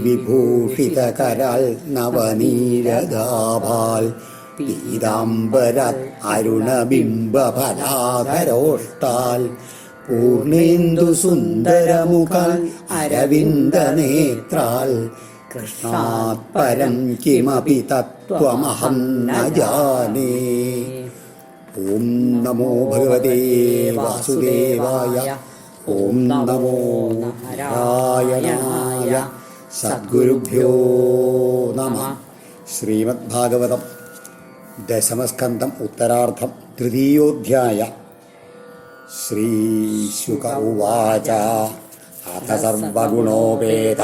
വിഭൂഷിതകരാൽ നവനീരദാഭാൽ പീതാംബരാത് അരുണബിംബഫലാധരോഷ്ടാൽ പൂർണേന്ദു സുന്ദരമുഖാൽ അരവിന്ദനേത്രാൽ കൃഷ്ണാത് പരം കിമപി തത്വമഹം ന ജാനേ. ഓം നമോ ഭഗവതേ വാസുദേവായ. ഓം നമോ നാരായണായ. സദ്ഗുരുഭ്യോ നമഃ. ശ്രീമദ്ഭാഗവതം ദശമസ്കന്ധം ഉത്തരാർദ്ധം തൃതീയോധ്യായ. ശ്രീശുക ഉവാച അഥ സർവഗുണോപേത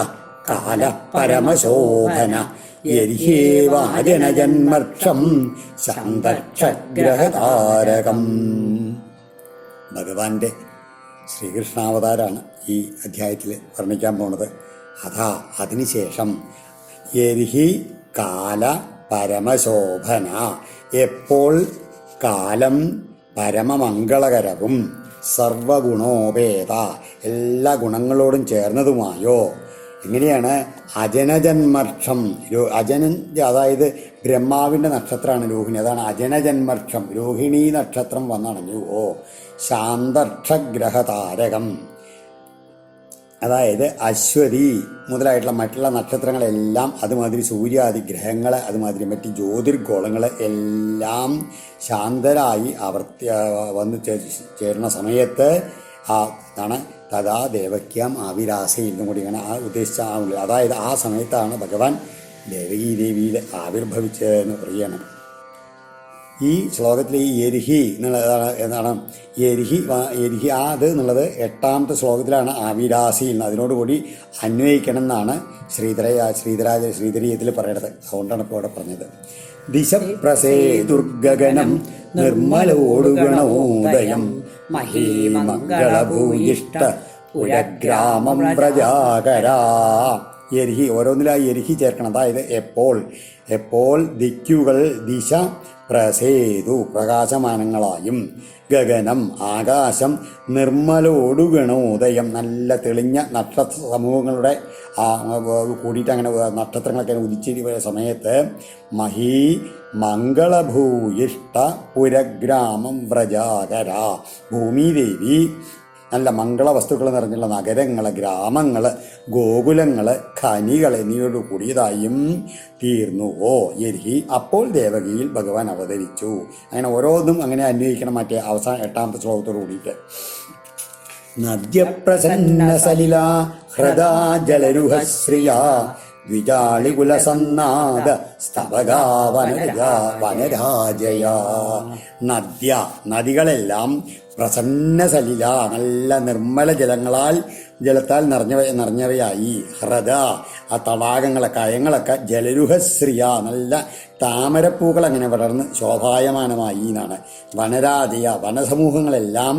കാലഃ പരമശോഭന യർഹ്യേവാജനജന്മർക്ഷം ശാന്തക്ഷഗ്രഹതാരകം. ഭഗവാന്റെ ശ്രീകൃഷ്ണാവതാരാണ് ഈ അധ്യായത്തിൽ വർണ്ണിക്കാൻ പോണത്. അതാ അതിനുശേഷം യർഹി കാല പരമശോഭന, എപ്പോൾ കാലം പരമമംഗളകരവും സർവഗുണോപേത എല്ലാ ഗുണങ്ങളോടും ചേർന്നതുമായോ. എങ്ങനെയാണ്? അജനജന്മർക്ഷം, അജനൻ അതായത് ബ്രഹ്മാവിൻ്റെ നക്ഷത്രമാണ് രോഹിണി, അതാണ് അജനജന്മർക്ഷം. രോഹിണി നക്ഷത്രം വന്നണഞ്ഞു. ശാന്തക്ഷഗ്രഹതാരകം, അതായത് അശ്വതി മുതലായിട്ടുള്ള മറ്റുള്ള നക്ഷത്രങ്ങളെല്ലാം, അതുമാതിരി സൂര്യാദി ഗ്രഹങ്ങൾ, അതുമാതിരി മറ്റ് ജ്യോതിർഗോളങ്ങൾ എല്ലാം ശാന്തരായി വന്ന് ചേരുന്ന സമയത്ത് ആണ് തഥാ ദേവക്യാം ആവിരാസയിൽ നിന്നും കൂടി ഇങ്ങനെ ഉദ്ദേശിച്ച അതായത് ആ സമയത്താണ് ഭഗവാൻ ദേവകീ ദേവിയിൽ ആവിർഭവിച്ചതെന്ന് പറയുകയാണ്. ഈ ശ്ലോകത്തിൽ ഈ യർഹി എന്താണ് യർഹി അത് എന്നുള്ളത് 8ാമത്തെ ശ്ലോകത്തിലാണ് ആവിരാസിയിൽ, അതിനോടുകൂടി അന്വയിക്കണം എന്നാണ് ശ്രീധരീയത്തിൽ പറയണത്. അതുകൊണ്ടാണ് ഇപ്പോൾ ഇവിടെ പറഞ്ഞത്. ദിശപ്രസേ ദുർഗഗനം നിർമ്മലോടുഗണോദയം മഹീമംഗളഭൂയിഷ്ട പുരഗ്രാമം പ്രജാകരാ. യർഹി ഓരോന്നിലായി യർഹി ചേർക്കണം. അതായത് എപ്പോൾ ദിക്കുകൾ ദിശ പ്രസേതു പ്രകാശമാനങ്ങളായും, ഗഗനം ആകാശം, നിർമ്മലോടുഗണോദയം നല്ല തെളിഞ്ഞ നക്ഷത്ര സമൂഹങ്ങളുടെ കൂടിയിട്ട് അങ്ങനെ നക്ഷത്രങ്ങളൊക്കെ ഉദിച്ചിരിക്കുന്ന സമയത്ത്, മഹീ മംഗളഭൂയിഷ്ട പുരഗ്രാമം വ്രജാകര, ഭൂമിദേവി നല്ല മംഗള വസ്തുക്കൾ നിറഞ്ഞുള്ള നഗരങ്ങൾ, ഗ്രാമങ്ങൾ, ഗോകുലങ്ങൾ, ഖനികൾ എന്നിവയോട് കൂടിയതായും തീർന്നുവോ യർഹി. അപ്പോൾ ദേവകിയിൽ ഭഗവാൻ അവതരിച്ചു. അങ്ങനെ ഓരോന്നും അങ്ങനെ അന്വയിക്കണം. മറ്റേ അവസാന 8ാമത്തെ ശ്ലോകത്തോട് കൂടിയിട്ട് നദ്യപ്രസന്ന സലില ഹൃദാ ജലരുഹശ്രിയ ദ്വിജാളികുലസന്നാദ സ്തവകാ വനരാജയ. നദികളെല്ലാം പ്രസന്ന സലില നല്ല നിർമ്മല ജലത്താൽ നിറഞ്ഞവയായി. ഹ്രദ ആ തടാകങ്ങളെ കയങ്ങളൊക്കെ, ജലരുഹശ്രിയ നല്ല താമരപ്പൂക്കൾ അങ്ങനെ വളർന്ന് ശോഭായമാനമായി എന്നാണ്. വനരാജയ വനസമൂഹങ്ങളെല്ലാം,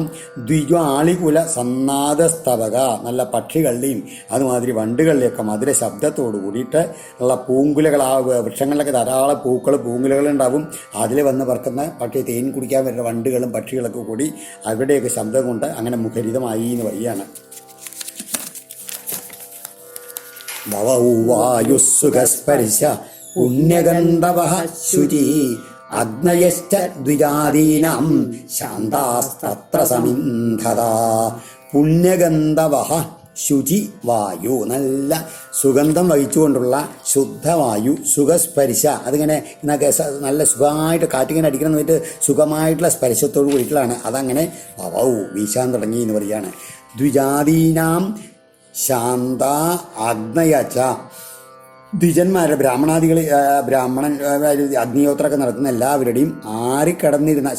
ദ്വിജ്വാളികുല സന്നാദസ്തവക നല്ല പക്ഷികളുടെയും അതുമാതിരി വണ്ടുകളുടെയൊക്കെ മധുര ശബ്ദത്തോടു കൂടിയിട്ട് ഉള്ള പൂങ്കുലകൾ, ആ വൃക്ഷങ്ങളിലൊക്കെ ധാരാളം പൂങ്കുലകളുണ്ടാവും. അതിൽ വന്ന് പറക്കുന്ന പക്ഷേ തേൻ കുടിക്കാൻ വരുന്ന വണ്ടുകളും പക്ഷികളൊക്കെ കൂടി അവരുടെയൊക്കെ ശബ്ദം കൊണ്ട് അങ്ങനെ മുഖരിതമായി എന്ന് പറയുകയാണ്. വായുസുഖസ്പർശ പുണ്യഗന്ധവഃ ശുചി അഗ്നയശ്ച ദ്വിജാദീനാം ശാന്താസ്തത്ര സമിന്ധതാ. പുണ്യഗന്ധവഃ ശുചി വായു, നല്ല സുഗന്ധം വഹിച്ചുകൊണ്ടുള്ള ശുദ്ധവായു. സുഖസ്പർശ അതിങ്ങനെ നല്ല സുഖമായിട്ട് കാറ്റിങ്ങനെ അടിക്കണം എന്നിട്ട് സുഖമായിട്ടുള്ള സ്പർശത്തോട് കൂടിയിട്ടുള്ളതാണ്. അതങ്ങനെ വീശാൻ തുടങ്ങി എന്ന് പറയുകയാണ്. ദ്വിജാദീനാം ശാന്ത ആഗ്നയച്ച, ദ്വിജന്മാരുടെ അഗ്നിഹോത്രമൊക്കെ നടത്തുന്ന എല്ലാവരുടെയും ആറിക്കടന്നിരുന്ന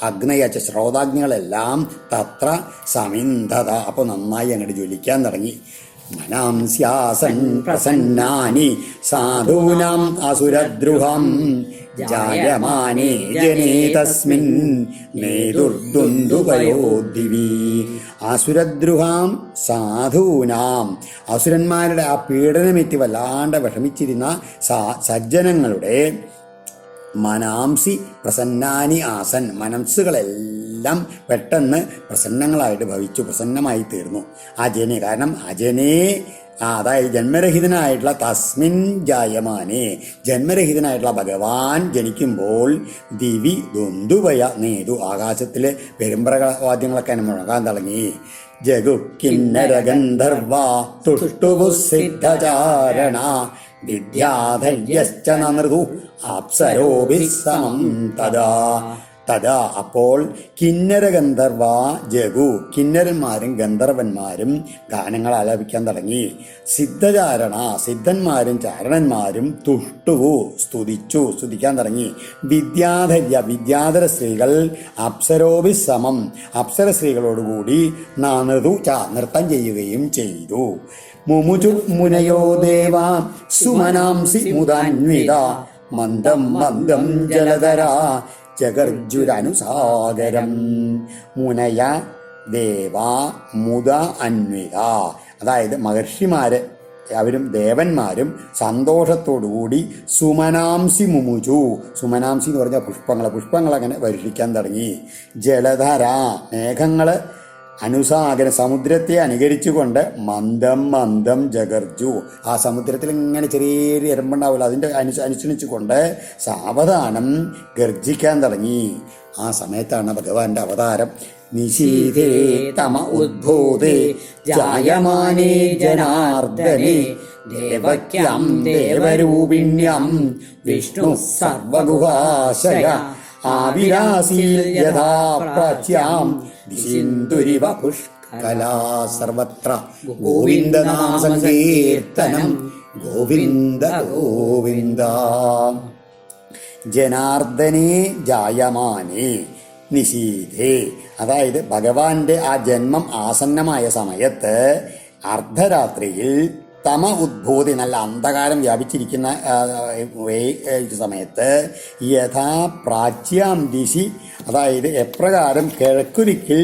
അഗ്നയച്ച ശ്രോതാഗ്നികളെല്ലാം തത്ര സമിന്ധത, അപ്പോൾ നന്നായി അങ്ങോട്ട് ജ്വലിക്കാൻ തുടങ്ങി. മനാംസ്യാസൻ പ്രസന്നാനി സാധൂനാം അസുരദ്രുഹം ജായമാനേ ജനേ തസ്മിൻ നേതുർദുന്ദുഭയോദ്ദിവി. അസുരദ്രുഹാം സാധൂനാം, അസുരന്മാരുടെ ആ പീഡനമേറ്റ് വല്ലാണ്ട് വിഷമിച്ചിരുന്ന സജ്ജനങ്ങളുടെ മനാംസി പ്രസന്നാനി ആസൻ, മനസ്സുകളെല്ലാം പെട്ടെന്ന് പ്രസന്നങ്ങളായിട്ട് ഭവിച്ചു, പ്രസന്നമായി തീർന്നു. അജനെ, കാരണം അജനെ അതായത് ജന്മരഹിതനായിട്ടുള്ള തസ്മിൻ ജായമാനെ, ജന്മരഹിതനായിട്ടുള്ള ഭഗവാൻ ജനിക്കുമ്പോൾ ദിവി ദുന്ദുവയ നേതു, ആകാശത്തിലെ പെരുമ്പറവാദ്യങ്ങളൊക്കെ മുഴങ്ങാൻ തുടങ്ങി. ജഗു കിന്നര ഗന്ധർവ തുഷ്ടുവു സിദ്ധചാരണ വിദ്യാധര്യശ്ച നൃതു അപ്സരോഭിസ്സമം തദാ. തഥാ അപ്പോൾ കിന്നര ഗന്ധർവ ജഗു, കിന്നരന്മാരും ഗന്ധർവന്മാരും ഗാനങ്ങൾ ആലപിക്കാൻ തുടങ്ങി. സിദ്ധചാരണ, സിദ്ധന്മാരും ചാരണന്മാരും തുഷ്ടുവു സ്തുതിക്കാൻ തുടങ്ങി. വിദ്യാധര്യ, വിദ്യാധര സ്ത്രീകൾ അപ്സരോഭിസമം, അപ്സര സ്ത്രീകളോടുകൂടി നൃതു നൃത്തം ചെയ്യുകയും ചെയ്തു. മുമുചു മുനയോ ദേവ സുമനാംസി മുദാന്വിത മന്ദം മന്ദം ജലധര ജഗർജുരനുസാഗരം. മുനയ ദേവ മുദ അന്വിത, അതായത് മഹർഷിമാര് അവരും ദേവന്മാരും സന്തോഷത്തോടുകൂടി സുമനാംസി മുമുചു, സുമനാംസി എന്ന് പറഞ്ഞാൽ പുഷ്പങ്ങൾ അങ്ങനെ വർഷിക്കാൻ തുടങ്ങി. ജലധര, മേഘങ്ങള് അനുസാഗരം, സമുദ്രത്തെ അനുകരിച്ചുകൊണ്ട് മന്ദം മന്ദം ജഗർജു, ആ സമുദ്രത്തിൽ ഇങ്ങനെ ചെറിയ എരമ്പുണ്ടാവില്ല, അതിൻ്റെ അനുസരിച്ചുകൊണ്ട് സാവധാനം ഗർജിക്കാൻ തുടങ്ങി. ആ സമയത്താണ് ഭഗവാന്റെ അവതാരം. നിശീതേ തമ ഉദ്ഭൂതേ ജായമാനേ ജനാർദ്ദനേ ദേവക്യാം ദേവരൂപിണ്യാം വിഷ്ണു സർവഗുഹാശയ ആവിരാസീൽ യഥാ പ്രാച്യാം ദിശിന്ദുരിവ പുഷ്കലാ സർവത്ര ഗോവിന്ദനാമ സങ്കീർത്തനം ഗോവിന്ദ ഗോവിന്ദ. ജനാർദ്ദനേ ജായമാനേ നിശീധേ, അതായത് ഭഗവാന്റെ ആ ജന്മം ആസന്നമായ സമയത്ത് അർദ്ധരാത്രിയിൽ തമ ഉദ്ഭൂതി, നല്ല അന്ധകാരം വ്യാപിച്ചിരിക്കുന്ന സമയത്ത് യഥാ പ്രാച്യാം ദിശി, അതായത് എപ്രകാരം കിഴക്കുദിക്കിൽ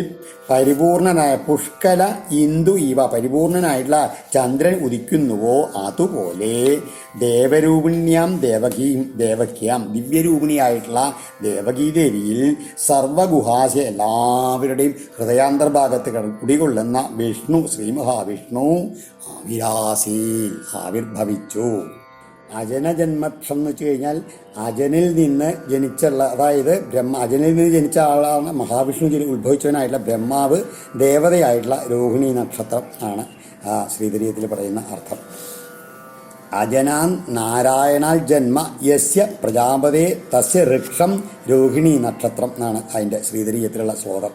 പരിപൂർണനായ പുഷ്കല ഇന്ദു ഇവ, പരിപൂർണനായിട്ടുള്ള ചന്ദ്രൻ ഉദിക്കുന്നുവോ അതുപോലെ ദേവരൂപിണ്യാം ദേവക്യാം ദിവ്യരൂപിണിയായിട്ടുള്ള ദേവകീദേവിയിൽ സർവഗുഹാശ, എല്ലാവരുടെയും ഹൃദയാന്തർഭാഗത്ത് കുടികൊള്ളുന്ന വിഷ്ണു, ശ്രീ മഹാവിഷ്ണു ആവിർഭവിച്ചു. അജനജന്മക്ഷം എന്ന് വെച്ച് കഴിഞ്ഞാൽ അജനിൽ നിന്ന് ജനിച്ചുള്ള, അതായത് അജനിൽ നിന്ന് ജനിച്ച ആളാണ് മഹാവിഷ്ണു ഉത്ഭവിച്ചവനായിട്ടുള്ള ബ്രഹ്മാവ്, ദേവതയായിട്ടുള്ള രോഹിണി നക്ഷത്രം ആണ് ശ്രീധരീയത്തിൽ പറയുന്ന അർത്ഥം. അജനാൻ നാരായണാൽ ജന്മ യസ്യ പ്രജാപതേ തസ്യ വൃക്ഷം രോഹിണി നക്ഷത്രം എന്നാണ് അതിൻ്റെ ശ്രീധരീയത്തിലുള്ള ശ്ലോകം.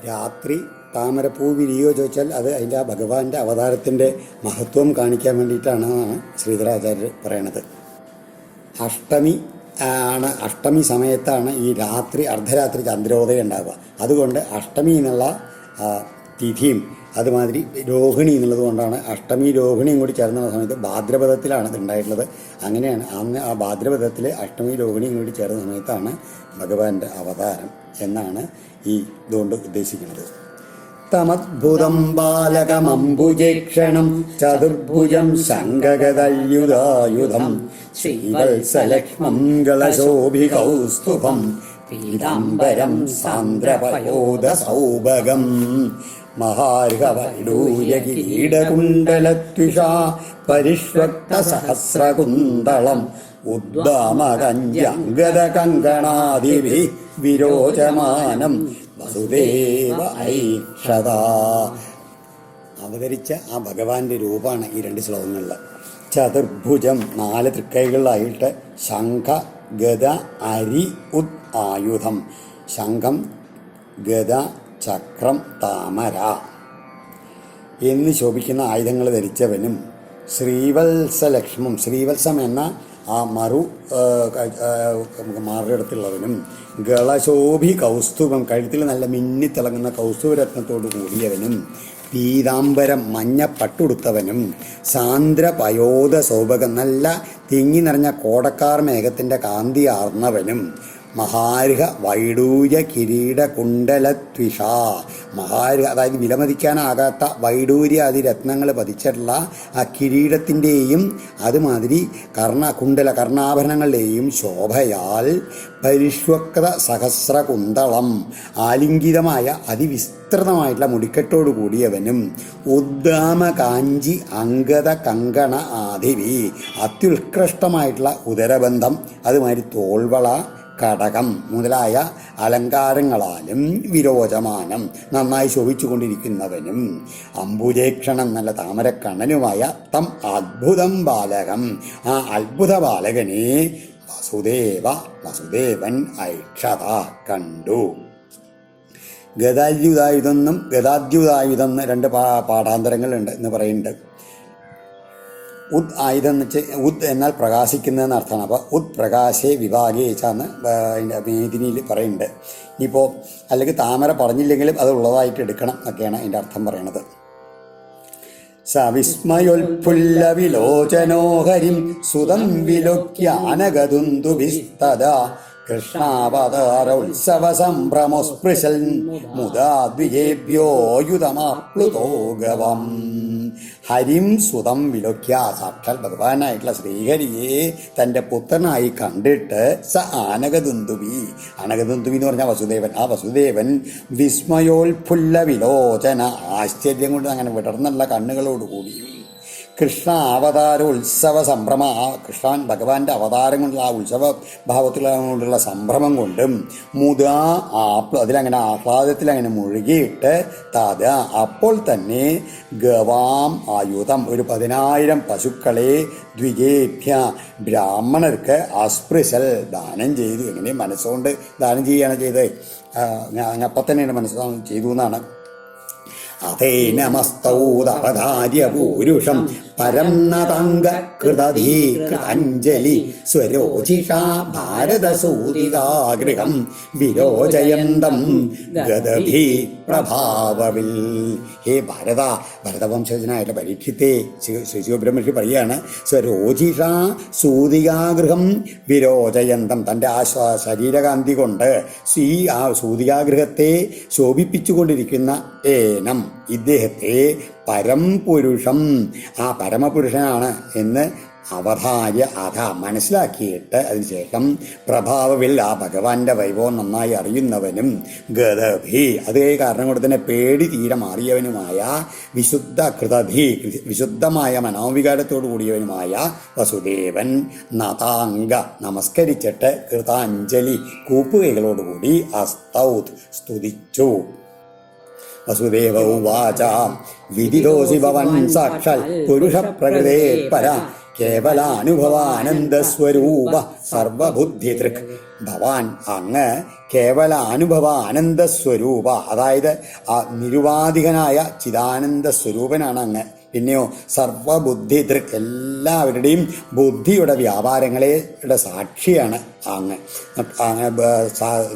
രാത്രി താമരപ്പൂ വിരിയോ ചോദിച്ചാൽ അത് അതിൻ്റെ ആ ഭഗവാന്റെ അവതാരത്തിൻ്റെ മഹത്വം കാണിക്കാൻ വേണ്ടിയിട്ടാണെന്നാണ് ശ്രീധരാചാര്യർ പറയണത്. അഷ്ടമി സമയത്താണ് ഈ രാത്രി അർദ്ധരാത്രി ചന്ദ്രോദയം ഉണ്ടാവുക. അതുകൊണ്ട് അഷ്ടമി എന്നുള്ള തിഥിയും അതുമാതിരി രോഹിണി എന്നുള്ളത് കൊണ്ടാണ് അഷ്ടമി രോഹിണിയും കൂടി ചേർന്ന സമയത്ത് ഭാദ്രപദത്തിലാണ് ഇത് ഉണ്ടായിട്ടുള്ളത്. അങ്ങനെയാണ് അന്ന് ആ ഭാദ്രപദത്തിൽ അഷ്ടമി രോഹിണിയും കൂടി ചേർന്ന സമയത്താണ് ഭഗവാന്റെ അവതാരം എന്നാണ് ഈ ഇതുകൊണ്ട് ഉദ്ദേശിക്കുന്നത്. തമദ്ഭുതം ബാലകമംബുജേക്ഷണം ചതുർഭുജം ശങ്കഗദയുധായുധം ശ്രീവത്സലക്ഷ്മം ഗളശോഭികൗസ്തുഭം പീതാംബരം സാന്ദ്രപയോധസൗഭഗം മഹാർഹവൈഡൂര്യകിരീടകുണ്ടലത്വിഷാ പരിഷ്വക്തസഹസ്രകുന്തളം ഉദ്ദാമകഞ്ജംഗദകങ്കണാദിഭിः വിരോചമാനം വസുദേവ ഐക്ഷത. അവതരിച്ച ആ ഭഗവാന്റെ രൂപമാണ് ഈ രണ്ട് ശ്ലോകങ്ങളിൽ. ചതുർഭുജം, 4 തൃക്കൈകളിലായിട്ട് ശംഖ ഗദ അരി ഉദ് ആയുധം, ശംഖം ഗദ ചക്രം താമര എന്ന് ശോഭിക്കുന്ന ആയുധങ്ങൾ ധരിച്ചവനും ശ്രീവത്സലക്ഷ്മം, ശ്രീവത്സം എന്ന ആ മാറിടത്തുള്ളവനും ഗളശോഭി കൗസ്തുഭം, കഴുത്തിൽ നല്ല മിന്നിത്തിളങ്ങുന്ന കൗസ്തുഭരത്നത്തോടു കൂടിയവനും പീതാംബരം മഞ്ഞ പട്ടുടുത്തവനും സാന്ദ്ര പയോധ സൗഭകം, നല്ല തിങ്ങി നിറഞ്ഞ കോടക്കാർ മേഘത്തിൻ്റെ കാന്തി ആർന്നവനും മഹാർഹ വൈഡൂര്യ കിരീട കുണ്ടലത്വിഷ. മഹാർഹ അതായത് വിലമതിക്കാനാകാത്ത വൈഡൂര്യാദി രത്നങ്ങൾ പതിച്ചിട്ടുള്ള ആ കിരീടത്തിൻ്റെയും അതുമാതിരി കർണാഭരണങ്ങളുടെയും ശോഭയാൽ പരിഷ്വക്ത സഹസ്രകുന്തളം ആലിംഗിതമായ അതിവിസ്തൃതമായിട്ടുള്ള മുടിക്കെട്ടോടു കൂടിയവനും ഉദ്ദാമ കാഞ്ചി അംഗത കങ്കണ ആദിവി അത്യുത്കൃഷ്ടമായിട്ടുള്ള ഉദരബന്ധം അതുമാതിരി തോൾവള കടകം മുതലായ അലങ്കാരങ്ങളാലും വിരോചമാനം നന്നായി ശോഭിച്ചുകൊണ്ടിരിക്കുന്നവനും അംബുജേക്ഷണം നല്ല താമരക്കണ്ണനുമായ തം അദ്ഭുതം ബാലകം ആ അത്ഭുത ബാലകനെ വസുദേവൻ ഐക്ഷത കണ്ടു. ഗതാദ്യുതായുധെന്നും ഗതാദ്യുതായുധം എന്ന് രണ്ട് പാഠാന്തരങ്ങളുണ്ട് എന്ന് പറയുന്നുണ്ട്. ഉദ് ആയുധം എന്ന് വെച്ചാൽ ഉദ് എന്നാൽ പ്രകാശിക്കുന്നതെന്ന് അർത്ഥമാണ്. അപ്പോൾ ഉദ് പ്രകാശേ വിഭാഗേച്ചാന്ന് അതിൻ്റെ മേദിനിയിൽ പറയുന്നുണ്ട്. ഇനിയിപ്പോൾ അല്ലെങ്കിൽ താമര പറഞ്ഞില്ലെങ്കിലും അത് ഉള്ളതായിട്ട് എടുക്കണം എന്നൊക്കെയാണ് അതിൻ്റെ അർത്ഥം പറയണത്. സവിസ്മയോൽഫുല്ലവിലോചനോഹരിം സുതം വിലോക്യാനഗതുന്ദുഭിസ്തദാ കൃഷ്ണാവതാരോത്സവ സംഭ്രമോസ്പൃശൽ മുദാ ദ്വിജേഭ്യോയുധമാപ്ലുതോ ഗവം. ഹരിം സുതം വിലോക്യ സാക്ഷാൽ ഭഗവാനായിട്ടുള്ള ശ്രീഹരിയെ തൻ്റെ പുത്രനായി കണ്ടിട്ട് സ ആനകദുന്ദുവി എന്ന് പറഞ്ഞാൽ വസുദേവൻ. ആ വസുദേവൻ വിസ്മയോൽഫുല്ല വിലോചന ആശ്ചര്യം കൊണ്ട് അങ്ങനെ വിടർന്നുള്ള കണ്ണുകളോടുകൂടിയും കൃഷ്ണ അവതാരോത്സവ സംഭ്രമ ആ കൃഷ്ണൻ ഭഗവാന്റെ അവതാരം കൊണ്ടുള്ള ആ ഉത്സവ ഭാവത്തിലുള്ള സംഭ്രമം കൊണ്ടും മുതാ അതിലങ്ങനെ ആഹ്ലാദത്തിലങ്ങനെ മുഴുകിയിട്ട് താത അപ്പോൾ തന്നെ ഗവാം ആയുധം ഒരു 10,000 പശുക്കളെ ദ്വിജേഭ്യ ബ്രാഹ്മണർക്ക് അസ്പൃശൽ ദാനം ചെയ്തു. എങ്ങനെ മനസ്സുകൊണ്ട് ദാനം ചെയ്യുകയാണ് ചെയ്തത്. അപ്പം തന്നെയാണ് മനസ്സ് ചെയ്തു എന്നാണ്. അതേനമസ്തൗദവധാര്യ പൂരുഷം പരം നതംഗ കൃതധീകൃതഞ്ജലി സ്വരോചിഷാ ഭാരതസൂതികാഗൃഹം വിരോചയന്തം ഗദഭീ പ്രഭാവവിൽ. ഹേ ഭരതവംശജനായിട്ടുള്ള പരീക്ഷത്തെ ശിശുബ്രഹ്മർഷി പറയുകയാണ്. സ്വരോചിഷാ സൂതികാഗൃഹം വിരോചയന്തം തൻ്റെ ആ ശരീരകാന്തി കൊണ്ട് ആ സൂതികാഗൃഹത്തെ ശോഭിപ്പിച്ചുകൊണ്ടിരിക്കുന്ന ഏനം ഇദ്ദേഹത്തെ പരംപുരുഷം ആ പരമപുരുഷനാണ് എന്ന് അവതാര്യ മനസ്സിലാക്കിയിട്ട് അതിനുശേഷം പ്രഭാവവിൽ ആ ഭഗവാന്റെ വൈഭവം നന്നായി അറിയുന്നവനും ഗദഭി അതേ കാരണം കൊണ്ട് തന്നെ പേടി തീരെ മാറിയവനുമായ വിശുദ്ധമായ മനോവികാരത്തോടു കൂടിയവനുമായ വസുദേവൻ നതാംഗ നമസ്കരിച്ചിട്ട് കൃതാഞ്ജലി കൂപ്പുകൈകളോടുകൂടി അസ്തൗത് സ്തുതിച്ചു. വസുദേവ ഉവാച വിദിതോസി ഭവൻ സാക്ഷാൽ പുരുഷ പ്രകൃതേ പര കേവലാനുഭവാനന്ദസ്വരൂപ സർവബുദ്ധിദൃക്. ഭവാൻ അങ്ങ് കേവലാനുഭവ ആനന്ദസ്വരൂപ അതായത് ആ നിരുപാധികനായ ചിദാനന്ദ സ്വരൂപനാണ് അങ്ങ്. പിന്നെയോ സർവബുദ്ധിദൃക് എല്ലാവരുടെയും ബുദ്ധിയുടെ വ്യാപാരങ്ങളുടെ സാക്ഷിയാണ് അങ്ങ്.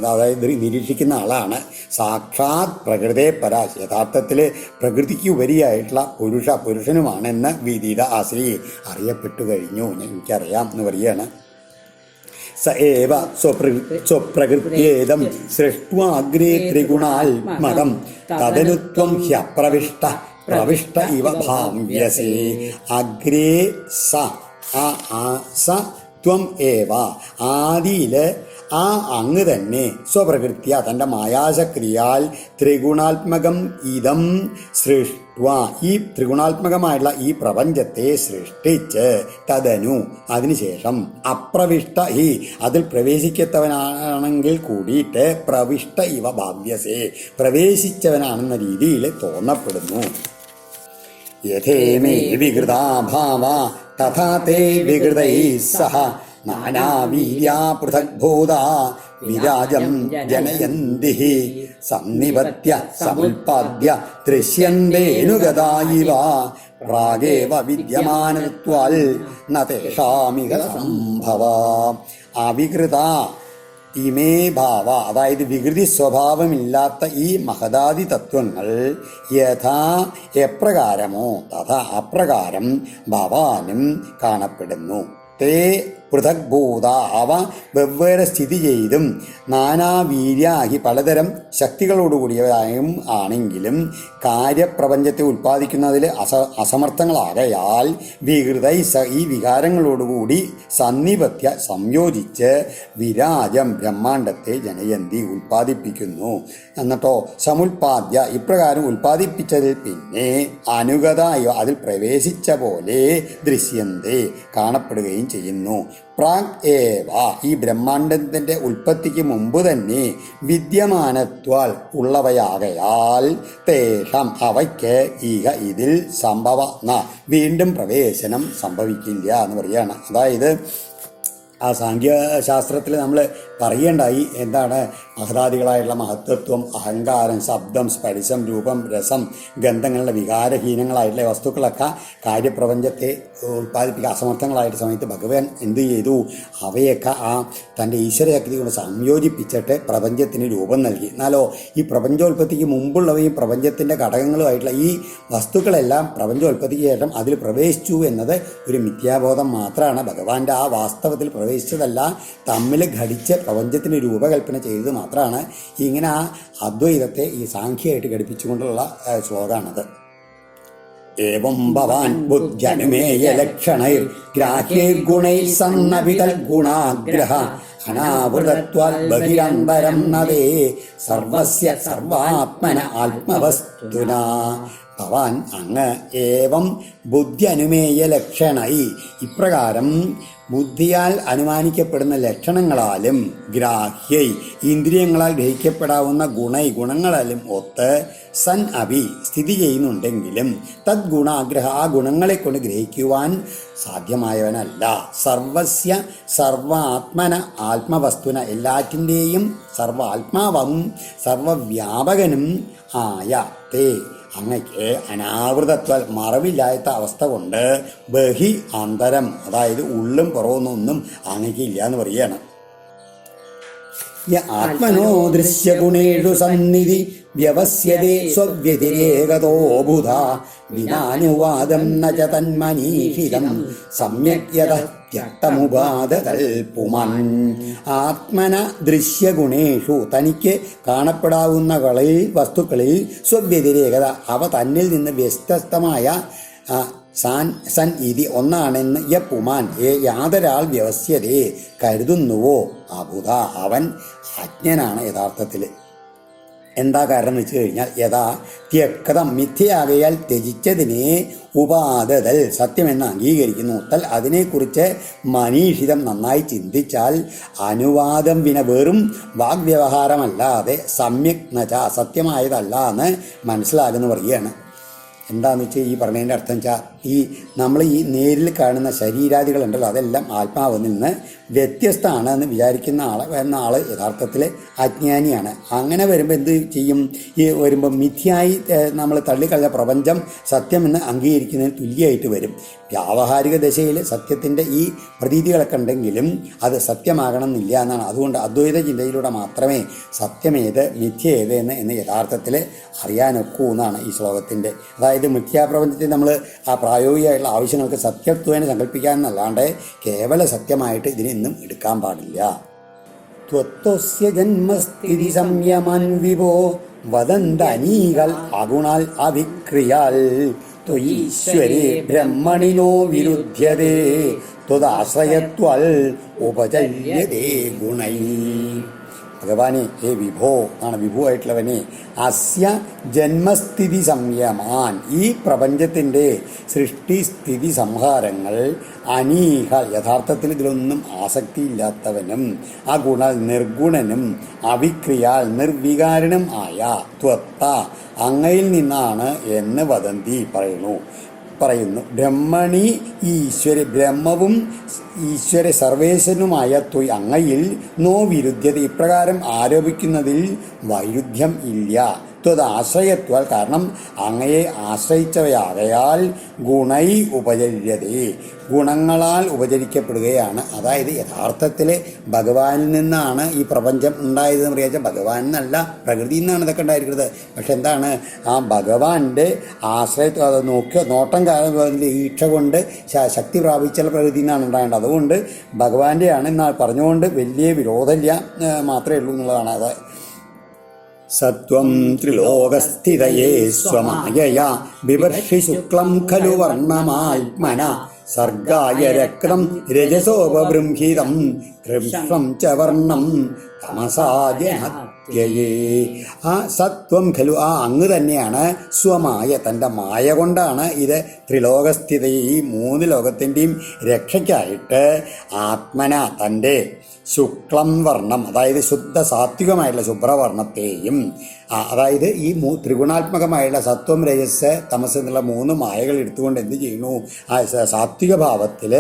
അതായത് നിരീക്ഷിക്കുന്ന ആളാണ്. സാക്ഷാത് പ്രകൃതേ പരാ യഥാർത്ഥത്തിൽ പ്രകൃതിക്ക് ഉപരിയായിട്ടുള്ള പുരുഷനുമാണെന്ന് വിദിത ആശ്രീ അറിയപ്പെട്ടു കഴിഞ്ഞു. എനിക്കറിയാം എന്ന് പറയുകയാണ്. സ ഏവ സ്വപ്രകൃത്യേദം സൃഷ്ട്വാഗ്രേ ത്രിഗുണാത്മകം തദനുത്വം പ്രവിഷ്ട ഇവ ഭാവ്യസേ. അഗ്രേ സ ത്വം ഏവ ആദിയിൽ ആ അങ്ങ് തന്നെ സ്വപ്രകൃത്യ തൻ്റെ മായാശക്തിയാൽ ത്രിഗുണാത്മകം ഇതം സൃഷ്ട്വ ഈ ത്രിഗുണാത്മകമായിട്ടുള്ള ഈ പ്രപഞ്ചത്തെ സൃഷ്ടിച്ച് തദനു അതിനുശേഷം അപ്രവിഷ്ട അതിൽ പ്രവേശിക്കത്തവനാണെങ്കിൽ കൂടിയിട്ട് പ്രവിഷ്ട ഇവ ഭാവ്യസേ പ്രവേശിച്ചവനാണെന്ന രീതിയിൽ തോന്നപ്പെടുന്നു. യഥേമേ വികൃതാ ഭാവ തഥാ തേ വികൃതൈ സഹ നാനാവീര്യാ പൃഥഗ്ഭൂതാ വിരാജം ജനയന്തി സന്നിപത്യ സമുൽപാദ്യ ദൃശ്യന്തേനുഗതായിവ പ്രാഗേവ വിദ്യമാനത്വാൽ ന തേഷാമിക സംഭവ. അവികൃത ഇമേ ഭാവ അതായത് വികൃതി സ്വഭാവമില്ലാത്ത ഈ മഹദാദി തത്വങ്ങൾ എപ്രകാരമോ തഥാ അപ്രകാരം ഭവാനും കാണപ്പെടുന്നു. തേ പൃഥക് ഭൂത അവ വെവ്വേറെ സ്ഥിതി ചെയ്തും നാനാവീര്യാഹി പലതരം ശക്തികളോടുകൂടിയവയും ആണെങ്കിലും കാര്യപ്രപഞ്ചത്തെ ഉൽപ്പാദിക്കുന്നതിൽ അസമർത്ഥങ്ങളാകയാൽ വികൃതൈ ഈ വികാരങ്ങളോടുകൂടി സന്നിപത്യ സംയോജിച്ച് വിരാജം ബ്രഹ്മാണ്ടത്തെ ജനയന്തി ഉൽപ്പാദിപ്പിക്കുന്നു. എന്നിട്ടോ സമുൽപാദ്യ ഇപ്രകാരം ഉൽപ്പാദിപ്പിച്ചതിൽ പിന്നെ അനുഗതായോ അതിൽ പ്രവേശിച്ച പോലെ ദൃശ്യന്തേ കാണപ്പെടുകയും ചെയ്യുന്നു. പ്രാഗ് ഏവ ഈ ബ്രഹ്മാണ്ടത്തിൻ്റെ ഉൽപ്പത്തിക്ക് മുമ്പ് തന്നെ വിദ്യമാനത്വാൽ ഉള്ളവയാകയാൽ തേഷം അവയ്ക്ക് ഈക ഇതിൽ വീണ്ടും പ്രവേശനം സംഭവിക്കില്ല എന്ന് പറയുകയാണ്. അതായത് ആ സാഖ്യശാസ്ത്രത്തിൽ നമ്മൾ പറയേണ്ടായി എന്താണ് മഹതാദികളായിട്ടുള്ള മഹത്വത്വം, അഹങ്കാരം, ശബ്ദം, സ്പർശം, രൂപം, രസം, ഗന്ധങ്ങളുടെ വികാരഹീനങ്ങളായിട്ടുള്ള വസ്തുക്കളൊക്കെ കാര്യപ്രപഞ്ചത്തെ ഉൽപ്പാദിപ്പിക്കുക അസമർത്ഥങ്ങളായിട്ട് സമയത്ത് ഭഗവാൻ എന്ത് ചെയ്തു? അവയൊക്കെ ആ തൻ്റെ ഈശ്വരശക്തി കൊണ്ട് സംയോജിപ്പിച്ചിട്ട് പ്രപഞ്ചത്തിന് രൂപം നൽകി. എന്നാലോ ഈ പ്രപഞ്ചോൽപ്പത്തിക്ക് മുമ്പുള്ളവയും പ്രപഞ്ചത്തിൻ്റെ ഘടകങ്ങളുമായിട്ടുള്ള ഈ വസ്തുക്കളെല്ലാം പ്രപഞ്ചോൽപ്പത്തിക്ക് ശേഷം അതിൽ പ്രവേശിച്ചു എന്നത് ഒരു മിഥ്യാബോധം മാത്രമാണ്. ഭഗവാന്റെ ആ വാസ്തവത്തിൽ പ്രവേശിച്ചതല്ല, തമ്മിൽ ഘടിച്ച് പ്രപഞ്ചത്തിന് രൂപകൽപ്പന ചെയ്തത് മാത്രമാണ്. ഇങ്ങനെ ആ അദ്വൈതത്തെ ഈ സാഖ്യമായിട്ട് ഘടിപ്പിച്ചുകൊണ്ടുള്ള ശ്ലോകമാണത്. ഏവം ഭവാൻ ബുദ്ധ്യനുമേയ ലക്ഷണൈർ ഗ്രാഹ്യൈർഗുണൈഃ സന്നവിതൽ ഗുണാഗ്രഹ അനാവൃതത്വാൽ ബഹിരന്തരം നദേ സർവസ്യ സർവാത്മന ആത്മവസ്തുനാ. ഭവാൻ അങ്ങ് ഏവം ബുദ്ധി അനുമേയ ലക്ഷണൈ ഇപ്രകാരം ബുദ്ധിയാൽ അനുമാനിക്കപ്പെടുന്ന ലക്ഷണങ്ങളാലും ഗ്രാഹ്യൈ ഇന്ദ്രിയങ്ങളാൽ ഗ്രഹിക്കപ്പെടാവുന്ന ഗുണങ്ങളാലും ഒത്ത് സൻ അഭി സ്ഥിതി ചെയ്യുന്നുണ്ടെങ്കിലും തദ്ഗുണാഗ്രഹ ആ ഗുണങ്ങളെ കൊണ്ട് ഗ്രഹിക്കുവാൻ സാധ്യമായവനല്ല. സർവസ്യ സർവാത്മന ആത്മവസ്തുന എല്ലാറ്റിൻ്റെയും സർവാത്മാവും സർവവ്യാപകനും ആയ തേ അങ്ങയ്ക്ക് അനാവൃതത്വ മറവില്ലാത്ത അവസ്ഥ കൊണ്ട് ബഹി അന്തരം അതായത് ഉള്ളും പുറമൊന്നും അങ്ങയ്ക്ക് ഇല്ല എന്ന് പറയുകയാണ്. ആത്മനോ ദൃശ്യഗുണേഷു സന്നിധി വ്യവസ്യതേ സ്വവ്യതിരേകതോ ബുധ വിനാനുവാദം ന ച തന്മനീഷിതം സമ്യക് യതമുപാദതൽപുമൻ. ആത്മന ദൃശ്യഗുണേഷു തനിക്ക് കാണപ്പെടാവുന്ന വസ്തുക്കളിൽ സ്വവ്യതിരേകത അവ തന്നിൽ നിന്ന് വ്യത്യസ്തമായ സൻ ഇതി ഒന്നാണെന്ന് പുമാൻ യാതൊരാൾ വ്യവസ്യതയെ കരുതുന്നുവോ അബുധ അവൻ അജ്ഞനാണ് യഥാർത്ഥത്തിൽ. എന്താ കാരണം എന്ന് വെച്ച് കഴിഞ്ഞാൽ യഥാ ത്യക്തം മിഥ്യയാകയാൽ ത്യജിച്ചതിനെ ഉപാദതൽ സത്യമെന്ന് അംഗീകരിക്കുന്നു. തൽ അതിനെക്കുറിച്ച് മനീഷിതം നന്നായി ചിന്തിച്ചാൽ അനുവാദം വെറും വാഗ്വ്യവഹാരമല്ലാതെ സമ്യക് നച സത്യമായതല്ല എന്ന് മനസ്സിലാകുന്നു പറയുകയാണ്. എന്താണെന്ന് വെച്ചാൽ ഈ പറഞ്ഞതിൻ്റെ അർത്ഥം വെച്ചാൽ നമ്മൾ ഈ നേരിൽ കാണുന്ന ശരീരാദികളുണ്ടല്ലോ അതെല്ലാം ആത്മാവിൽ നിന്ന് വ്യത്യസ്തമാണ് എന്ന് വിചാരിക്കുന്ന ആൾ യഥാർത്ഥത്തിൽ അജ്ഞാനിയാണ്. അങ്ങനെ വരുമ്പോൾ എന്ത് ചെയ്യും? ഈ വരുമ്പോൾ മിഥ്യയായി നമ്മൾ തള്ളിക്കളഞ്ഞ പ്രപഞ്ചം സത്യമെന്ന് അംഗീകരിക്കുന്നതിന് തുല്യമായിട്ട് വരും. വ്യാവഹാരിക ദശയിൽ സത്യത്തിൻ്റെ ഈ പ്രതീതികളൊക്കെ ഉണ്ടെങ്കിലും അത് സത്യമാകണം എന്നില്ല എന്നാണ്. അതുകൊണ്ട് അദ്വൈത ചിന്തയിലൂടെ മാത്രമേ സത്യമേത് മിഥ്യേത് എന്ന് യഥാർത്ഥത്തിൽ അറിയാനൊക്കൂ എന്നാണ് ഈ ശ്ലോകത്തിൻ്റെ. അതായത് മിഥ്യാപ്രപഞ്ചത്തിൽ നമ്മൾ ആ പ്രായോഗികമായിട്ടുള്ള ആവശ്യങ്ങൾക്ക് സത്യത്വേന സങ്കല്പിക്കാമെന്നല്ലാണ്ട് കേവല സത്യമായിട്ട് ഇതിനെന്നും എടുക്കാൻ പാടില്ല. ത്വത്വസ്യ ജന്മസ്ഥിതി സംയമാൻ വിഭോ വദന്തനീകൾ അഗുണാൽ അവിക്രിയാൽ ത്വയീശ്വരേ ബ്രഹ്മണിനോ വിരുദ്ധ്യതേ ത്വദാശ്രയത്വാൽ ഉപചര്യതേ ഗുണൈ. ഭഗവാനെ ഹേ വിഭോ എന്നാണ് വിഭുവായിട്ടുള്ളവനെ അസ്യ ജന്മസ്ഥിതി സംയമാൻ ഈ പ്രപഞ്ചത്തിൻ്റെ സൃഷ്ടിസ്ഥിതി സംഹാരങ്ങൾ അനീഹ യഥാർത്ഥത്തിൽ ഇതിലൊന്നും ആസക്തിയില്ലാത്തവനും അഗുണ നിർഗുണനും അവിക്രിയാൽ നിർവികാരനും ആയ ത്വത്ത അങ്ങയിൽ നിന്നാണ് എന്ന് വദന്തി പറയുന്നു. ബ്രഹ്മണി ഈശ്വര ബ്രഹ്മവും ഈശ്വര സർവേശ്വരനുമായ അങ്ങയിൽ നോ വിരുദ്ധ്യത ഇപ്രകാരം ആരോപിക്കുന്നതിൽ വൈരുദ്ധ്യം ഇല്ല. ത്വദാശ്രയത്വാൽ കാരണം അങ്ങയെ ആശ്രയിച്ചവയാകയാൽ ഗുണൈ ഉപചര്യതേ ഗുണങ്ങളാൽ ഉപചരിക്കപ്പെടുകയാണ്. അതായത് യഥാർത്ഥത്തിൽ ഭഗവാനിൽ നിന്നാണ് ഈ പ്രപഞ്ചം ഉണ്ടായതെന്ന് പറയാച്ചാൽ ഭഗവാൻ എന്നല്ല പ്രകൃതിയിൽ നിന്നാണ് ഇതൊക്കെ ഉണ്ടായിരിക്കുന്നത്. പക്ഷെ എന്താണ് ആ ഭഗവാന്റെ ആശ്രയത്വം അത് നോട്ടം കാരണം ഈക്ഷ കൊണ്ട് ശക്തി പ്രാപിച്ചുള്ള പ്രകൃതിയിൽ നിന്നാണ് ഉണ്ടാകേണ്ടത്. അതുകൊണ്ട് ഭഗവാന്റെയാണ് എന്നാൽ പറഞ്ഞുകൊണ്ട് വലിയ വിരോധമില്ല മാത്രമേ ഉള്ളൂ എന്നുള്ളതാണ്. അത് സത്വം ത്രിലോകസ്ഥിതയേ സ്വമായയാ ബിഭർഷി ശുക്ലം ഖലു വർണ്ണമാത്മന സർഗായ രക്തം രജസോപബൃംഹിതം കൃഷ്ണം ച വർണ്ണം തമസാജനത്യയേ. ആ സത്വം ഖലു ആ അങ്ങ് തന്നെയാണ് സ്വമായ തൻ്റെ മായ കൊണ്ടാണ് ഇത് ത്രിലോകസ്ഥിത ഈ മൂന്ന് ലോകത്തിൻ്റെയും രക്ഷയ്ക്കായിട്ട് ആത്മന തൻ്റെ ശുക്ലം വർണ്ണം അതായത് ശുദ്ധ സാത്വികമായിട്ടുള്ള ശുഭ്രവർണ്ണത്തെയും അതായത് ഈ ത്രിഗുണാത്മകമായുള്ള സത്വം രജസ് തമസ് എന്നുള്ള മൂന്ന് മായകൾ എടുത്തുകൊണ്ട് എന്ത് ചെയ്യുന്നു ആ സാത്വിക ഭാവത്തിൽ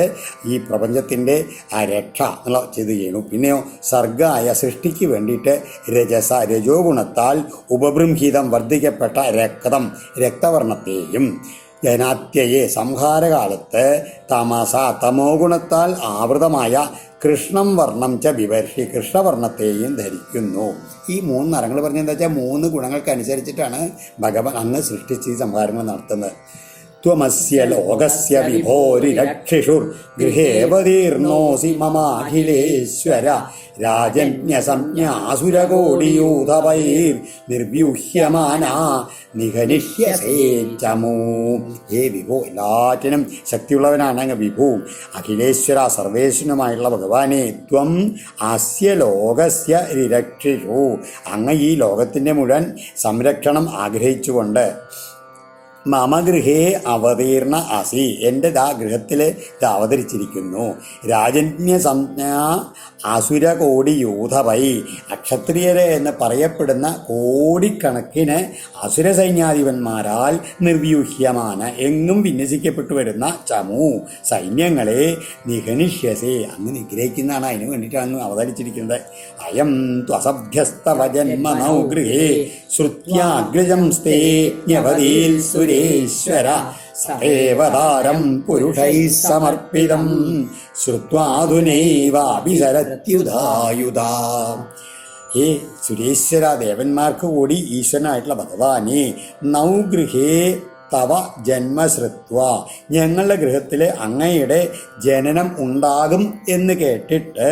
ഈ പ്രപഞ്ചത്തിൻ്റെ ആ രക്ഷ എന്നുള്ള ചെയ്ത് ചെയ്യുന്നു. പിന്നെയോ സർഗായ സൃഷ്ടിക്ക് വേണ്ടിയിട്ട് രജോ ഗുണത്താൽ ഉപബൃംഹിതം വർദ്ധിക്കപ്പെട്ട രക്തവർണ്ണത്തെയും ജനാത്യയെ സംഹാരകാലത്ത് തമോ ഗുണത്താൽ ആവൃതമായ കൃഷ്ണം വർണ്ണം ച വിവർഷി കൃഷ്ണവർണ്ണത്തെയും ധരിക്കുന്നു. ഈ മൂന്ന് നിറങ്ങൾ പറഞ്ഞെന്താ വെച്ചാൽ മൂന്ന് ഗുണങ്ങൾക്കനുസരിച്ചിട്ടാണ് ഭഗവാൻ അങ്ങ് സൃഷ്ടിച്ച് ഈ സംഹാരങ്ങൾ നടത്തുന്നത്. ത്വമസ്യ ലോകസ്യ വിഭോരിരക്ഷിഷുർ ഗൃഹേവതീർണോസി മമാഖിലേശ്വര രാജന്യസംജ്ഞാസുരകോടിയൂഥവൈർ നിർവ്യൂഹ്യമാനാ നിഹനിഷ്യസേ ചമൂ. ഹേ വിഭു, എല്ലാറ്റിനും ശക്തിയുള്ളവനാണ് അങ്ങ് വിഭു, അഖിലേശ്വര സർവേശ്വരനുമായുള്ള ഭഗവാനെ. ത്വം അസ്യ ലോകസ്യ രിരക്ഷിഷു അങ്ങ് ഈ ലോകത്തിൻ്റെ മുഴുവൻ സംരക്ഷണം ആഗ്രഹിച്ചുകൊണ്ട് മമ ഗൃഹേ അവതീർണ അസി എൻ്റെ ഗൃഹത്തിൽ അവതരിച്ചിരിക്കുന്നു. രാജന്യ സംജ്ഞാ അസുരകോടി യൂഥവൈ അക്ഷത്രിയരെ എന്ന് പറയപ്പെടുന്ന കോടിക്കണക്കിന് അസുര സൈന്യാധിപന്മാരാൽ നിർവ്യൂഹ്യമാണ് എങ്ങും വിന്യസിക്കപ്പെട്ടു വരുന്ന ചമു സൈന്യങ്ങളെ നിഹനിഷ്യസേ അങ്ങ് നിഗ്രഹിക്കുന്നതാണ്. അതിനു വേണ്ടിയിട്ടാണ് അവതരിച്ചിരിക്കുന്നത്. അയം ത്വസഭ്യസ്തവ ജന്മനൗ ഗൃഹേ ശ്രുത്യാഗ്രജം സ്തേ ന്യവതീൽ സുരേശ്വര സേവതാരം പുരുഷൈ സമർപ്പിതം ശ്രുത്വാധുനൈവാഭിസരത്യുധായുധാ. ഹേ സുരേശ്വര, ദേവന്മാർക്ക് കൂടി ഈശ്വരനായിട്ടുള്ള ഭഗവാനെ നൗഗൃഹേ തവ ജന്മശ്രുത്വ ഞങ്ങളുടെ ഗൃഹത്തിൽ അങ്ങയുടെ ജനനം ഉണ്ടാകും എന്ന് കേട്ടിട്ട്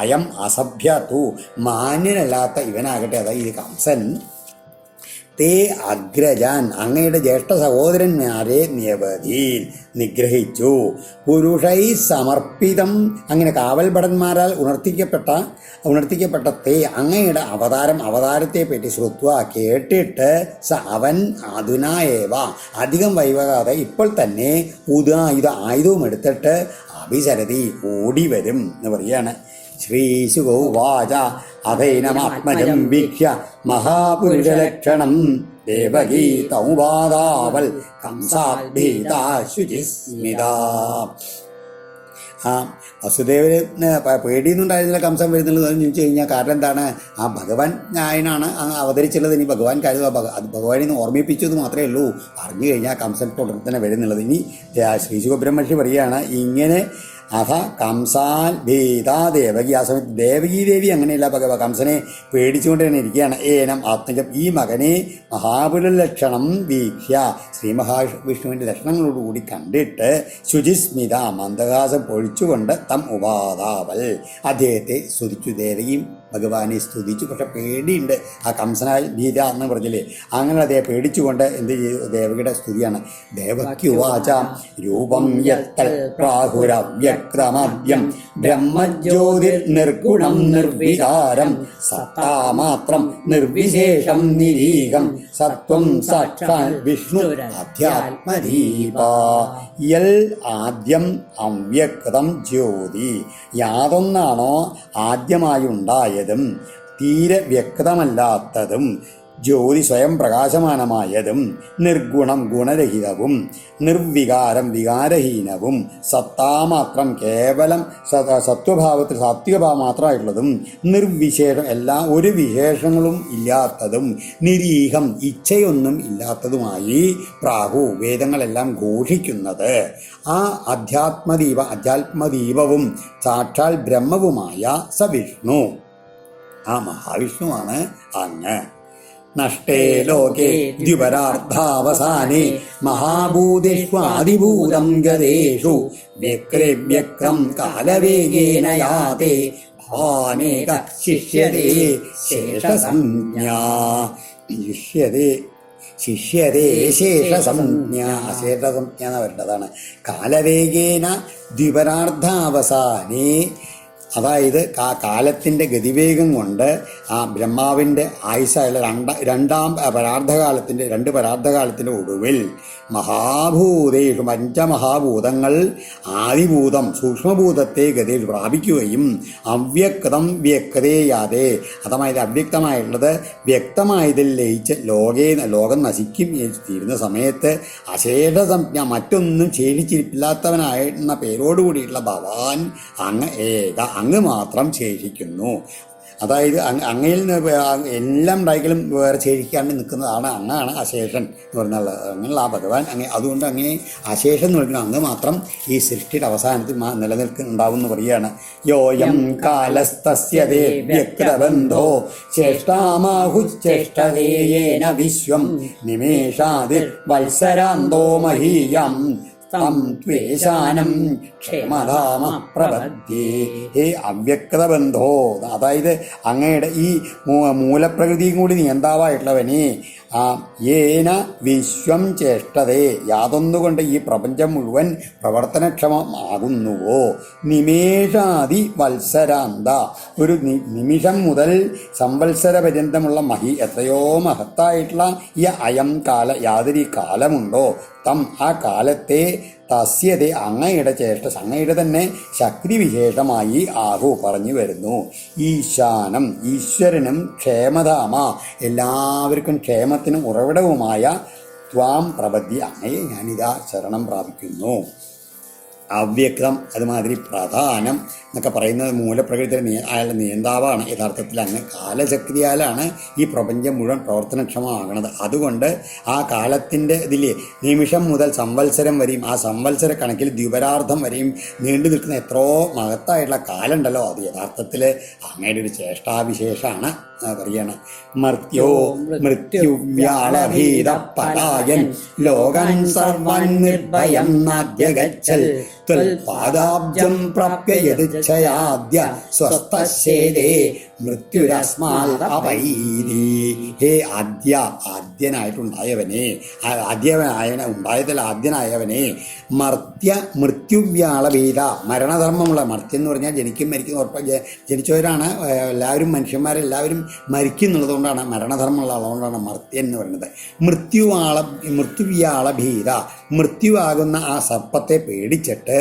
അയം അസഭ്യ തു മാന്യനല്ലാത്ത ഇവനാകട്ടെ, അതായത് കംസൻ തേ അഗ്രജാൻ അങ്ങയുടെ ജ്യേഷ്ഠ സഹോദരന്മാരെ നിരവധിയിൽ നിഗ്രഹിച്ചു. പുരുഷൈ സമർപ്പിതം അങ്ങനെ കാവൽഭടന്മാരാൽ ഉണർത്തിക്കപ്പെട്ട തേ അങ്ങയുടെ അവതാരത്തെ പറ്റി ശ്രുത്വ കേട്ടിട്ട് അവൻ അധുനായേവ അധികം വൈവകാതെ ഇപ്പോൾ തന്നെ ആയുധവും എടുത്തിട്ട് അഭിസരതി ഓടി വരും എന്ന് പറയാണ്. ശ്രീശുഗോവാച അധൈനമാത്മജം വീക്ഷ്യ മഹാപുരുഷലക്ഷണം ദേവകീ തൗവാദാവൽ കംസാഭീതാ ശുചിസ്മിതാ. ആ വസുദേവന് പേടിയൊന്നുണ്ടായിരുന്നില്ല കംസൻ വരുന്നുള്ളത് എന്ന് ചോദിച്ചു കഴിഞ്ഞാൽ കാരണം എന്താണ്, ആ ഭഗവാൻ നായനാണ് അവതരിച്ചുള്ളത്. ഇനി ഭഗവാൻ കാര്യം അത് ഭഗവാനിൽ നിന്ന് ഓർമ്മിപ്പിച്ചത് മാത്രമേ ഉള്ളൂ. അറിഞ്ഞു കഴിഞ്ഞാൽ കംസൻ തുടർന്ന് തന്നെ വരുന്നുള്ളത്. ഇനി ശ്രീശുഖബ്രഹ്മർഷി പറയുകയാണ് ഇങ്ങനെ അഥ കംസാൽ ഭീതാ ദേവകി. ആ സമയത്ത് ദേവകീ ദേവി അങ്ങനെയല്ല കംസനെ പേടിച്ചുകൊണ്ട് തന്നെ ഇരിക്കുകയാണ്. ഏനം ആത്മജം ഈ മകനെ മഹാപുരലക്ഷണം വീക്ഷ്യ ശ്രീ മഹാവിഷ്ണുവിൻ്റെ ലക്ഷണങ്ങളോടുകൂടി കണ്ടിട്ട് ശുചിസ്മിത മന്ദഹാസം പൊഴിച്ചുകൊണ്ട് തം ഉപാതാവൽ അദ്ദേഹത്തെ സ്തുതിച്ചു. ദേവകിയും ഭഗവാനെ സ്തുതിച്ചു. പക്ഷെ പേടിയുണ്ട്. ആ കംസനാൽ ഭീത എന്ന് പറഞ്ഞില്ലേ, അങ്ങനെ അദ്ദേഹം പേടിച്ചുകൊണ്ട് എന്ത് ചെയ്തു, ദേവകിയുടെ സ്തുതിയാണ്. ദേവക്യുവാച രൂപം യത്തൽ പ്രാഹുരവ്യക്തമദ്യം ബ്രഹ്മജ്യോതിർ നിർഗുണം നിർവികാരം സത്താമാത്രം നിർവിശേഷം നിരീകം സത്വം സാക്ഷാൽ വിഷ്ണു അധ്യാത്മദീപ. യൽ ആദ്യം അവ്യക്തം ജ്യോതി യാതൊന്നാണോ ആദ്യമായി ഉണ്ടായതും തീരെ വ്യക്തമല്ലാത്തതും ജ്യോതി സ്വയം പ്രകാശമാനമായതും നിർഗുണം ഗുണരഹിതവും നിർവികാരം വികാരഹീനവും സത്താമാത്രം കേവലം സത്വഭാവത്തിൽ സാത്വികഭാവം മാത്രമായിട്ടുള്ളതും നിർവിശേഷം ഒരു വിശേഷങ്ങളും ഇല്ലാത്തതും നിരീഹം ഇച്ഛയൊന്നും ഇല്ലാത്തതുമായി പ്രാഹു വേദങ്ങളെല്ലാം ഘോഷിക്കുന്നത് ആ അധ്യാത്മദീപവും സാക്ഷാൽ ബ്രഹ്മവുമായ സവിഷ്ണു, ആ മഹാവിഷ്ണുവാണ് അങ്ങ്. നഷ്ടേ ലോകേ ദ്വിപരാർദ്ധാവസാനേ മഹാഭൂതേഷ്വാദിഭൂതം ഗതേഷു വ്യക്രം കാലവേഗേന യാതേ ഭവാനേക ശിഷ്യതേ ശേഷസംജ്ഞാ. ശിഷ്യതേ ശേഷസംജ്ഞ, അശേഷസംജ്ഞ എന്ന് പറയേണ്ടതാണ്. കാലവേഗേന ദ്വിപരാർദ്ധാവസാനേ, അതായത് ആ കാലത്തിൻ്റെ ഗതിവേഗം കൊണ്ട് ആ ബ്രഹ്മാവിൻ്റെ ആയുസ്സായുള്ള രണ്ട് പരാർദ്ധകാലത്തിൻ്റെ ഒടുവിൽ മഹാഭൂതേഷു പഞ്ചമഹാഭൂതങ്ങൾ ആദിഭൂതം സൂക്ഷ്മഭൂതത്തെ ഗതിയിൽ പ്രാപിക്കുകയും അവ്യക്തം വ്യക്തതയാതെ, അതായത് അവ്യക്തമായിട്ടുള്ളത് വ്യക്തമായതിൽ ലയിച്ച് ലോകം നശിക്കും തീരുന്ന സമയത്ത് അശേഷസംജ്ഞ മറ്റൊന്നും ശേഷിച്ചിരിപ്പില്ലാത്തവനായിരുന്ന പേരോടുകൂടിയിട്ടുള്ള ഭവാൻ അങ്ങ് മാത്രം ശേഷിക്കുന്നു. അതായത് അങ്ങയിൽ നിന്ന് എല്ലാം ഉണ്ടായെങ്കിലും വേറെ ശേഷിക്കാണ്ട് നിൽക്കുന്നതാണ് അങ്ങാണ് അശേഷൻ എന്ന് പറഞ്ഞാൽ അങ്ങനെയുള്ള ആ ഭഗവാൻ അതുകൊണ്ട് അങ്ങനെ അശേഷൻ എന്ന് പറയുന്നത് അങ്ങ് മാത്രം ഈ സൃഷ്ടിയുടെ അവസാനത്തിൽ നിലനിൽക്കുന്നുണ്ടാവും എന്ന് പറയുകയാണ്. യോയം കാലസ്തസ്യതേ വ്യക്തബന്ധോ ചേഷ്ടാമാഹുശ്ചേഷ്ടതേയേന വിശ്വം നിമേഷാദിർ വത്സരാന്തോ മഹീയം തം ത്വേശാനം ക്ഷേമധാമ പ്രപദ്യേ. ഹേ അവ്യക്തബന്ധോ, അതായത് അങ്ങയുടെ ഈ മൂലപ്രകൃതിയും കൂടി നിയന്താവായിട്ടുള്ളവനെ ഏന വിശ്വം ചേഷ്ടതേ, യാതൊന്നുകൊണ്ട് ഈ പ്രപഞ്ചം മുഴുവൻ പ്രവർത്തനക്ഷമമാകുന്നുവോ. നിമേഷാദി വത്സരാന്ത, ഒരു നിമിഷം മുതൽ സംവത്സര പര്യന്തമുള്ള എത്രയോ മഹത്തായിട്ടുള്ള ഈ അയം കാല, യാതൊരു കാലമുണ്ടോ തം ആ കാലത്തെ തസ്യതേ അങ്ങയുടെ അങ്ങയുടെ തന്നെ ശക്തിവിശേഷമായി ആഹു പറഞ്ഞു വരുന്നു. ഈശാനം ഈശ്വരനും ക്ഷേമധാമ എല്ലാവർക്കും ക്ഷേമത്തിനും ഉറവിടവുമായ ത്വാം പ്രപദ്യ അങ്ങയെ ഞാനിതാ ശരണം പ്രാപിക്കുന്നു. അവ്യക്തം അതുമാതിരി പ്രധാനം എന്നൊക്കെ പറയുന്നത് മൂലപ്രകൃതി അയാളുടെ നിയന്താവാണ്. യഥാർത്ഥത്തിൽ അങ്ങ് കാലശക്തിയാലാണ് ഈ പ്രപഞ്ചം മുഴുവൻ പ്രവർത്തനക്ഷമമാകണത്. അതുകൊണ്ട് ആ കാലത്തിൻ്റെ ഇതിൽ നിമിഷം മുതൽ സംവത്സരം വരെയും ആ സംവത്സര കണക്കിൽ ദ്വിപരാർദ്ധം വരെയും നീണ്ടു നിൽക്കുന്ന എത്രയോ മഹത്തായിട്ടുള്ള കാലം ഉണ്ടല്ലോ, അത് യഥാർത്ഥത്തിൽ അങ്ങയുടെ ഒരു ചേഷ്ടാവിശേഷമാണ് പറയാണ്. മൃത്യുവ്യാളഭീത പരായൻ ലോകൻ സർവൻ നിർഭയം നാദ്യഗച്ഛൽ ത്വൽപാദാബ്ജം പ്രാപ്യ യദിച്ഛയാദ്യ സ്വസ്ഥശേദേ മൃത്യുരസ്മാൽ അപൈരി. ഹേ ആദ്യനായിട്ടുണ്ടായവനെ, ആദ്യനായവനെ മൃത്യുവ്യാളഭീത, മരണധർമ്മമുള്ള മർത്യം എന്ന് പറഞ്ഞാൽ ജനിക്കും മരിക്കും ജനിച്ചവരാണ് എല്ലാവരും, മനുഷ്യന്മാരെല്ലാവരും മരിക്കുന്നുള്ളതുകൊണ്ടാണ് മരണധർമ്മമുള്ള ആളുകൊണ്ടാണ് മർത്യൻ എന്ന് പറയുന്നത്. മൃത്യുവ്യാളഭീത, മൃത്യുവാകുന്ന ആ സർപ്പത്തെ പേടിച്ചിട്ട്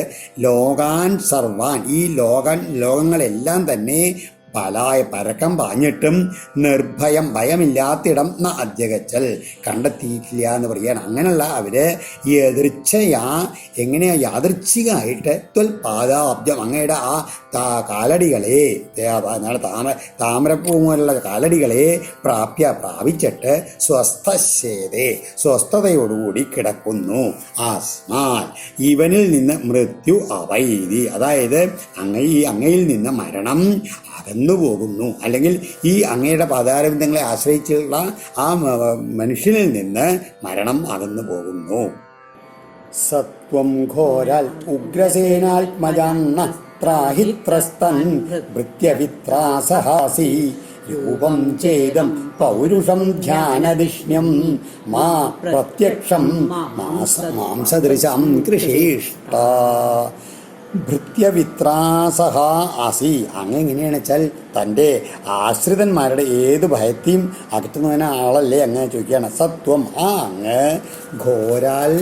ലോകാൻ സർവാൻ, ഈ ലോകങ്ങളെല്ലാം തന്നെ പരക്കം പാഞ്ഞിട്ടും നിർഭയം ഭയമില്ലാത്തിടം ന അധ്യഗച്ചൽ കണ്ടെത്തിയിട്ടില്ല എന്ന് പറയുകയാണ്. അങ്ങനെയുള്ള അവര് എങ്ങനെയാ യാദൃച്ഛികമായിട്ട് ത്വൽപാദാബ്ജം അങ്ങയുടെ ആ കാലടികളെ, താമരപ്പൂ പോലുള്ള കാലടികളെ പ്രാപിച്ചിട്ട് സ്വസ്ഥതയോടുകൂടി കിടക്കുന്നു. ആസ്മാൻ ഇവനിൽ നിന്ന് മൃത്യു അവൈതി, അതായത് അങ്ങയിൽ നിന്ന് മരണം അകന്നു പോകുന്നു. അല്ലെങ്കിൽ ഈ അങ്ങയുടെ പാതാരബിന്ദങ്ങളെ ആശ്രയിച്ചുള്ള ആ മനുഷ്യനിൽ നിന്ന് മരണം അകന്നു പോകുന്നു. സത്വം ഘോരാൽ ഉഗ്രസേനാത്മജാന്ന ത്രാഹിത്രസ്തൻ ഭൃത്യവിത്രാസഹാസി രൂപം ചേദം പൗരുഷം ധ്യാനദിഷ്ണ്യം മാ പ്രത്യക്ഷം മാംസദൃശം കൃഷിഷ്ട. ഭൃത്യവിത്രാസഹ ആസി, അങ്ങ് എങ്ങനെയാണെന്ന് വെച്ചാൽ തൻ്റെ ആശ്രിതന്മാരുടെ ഏത് ഭയത്തെയും അകറ്റുന്നതിന് ആളല്ലേ അങ്ങനെ ചോദിക്കുകയാണ്. സത്വം അങ്ങ് ഘോരാൽ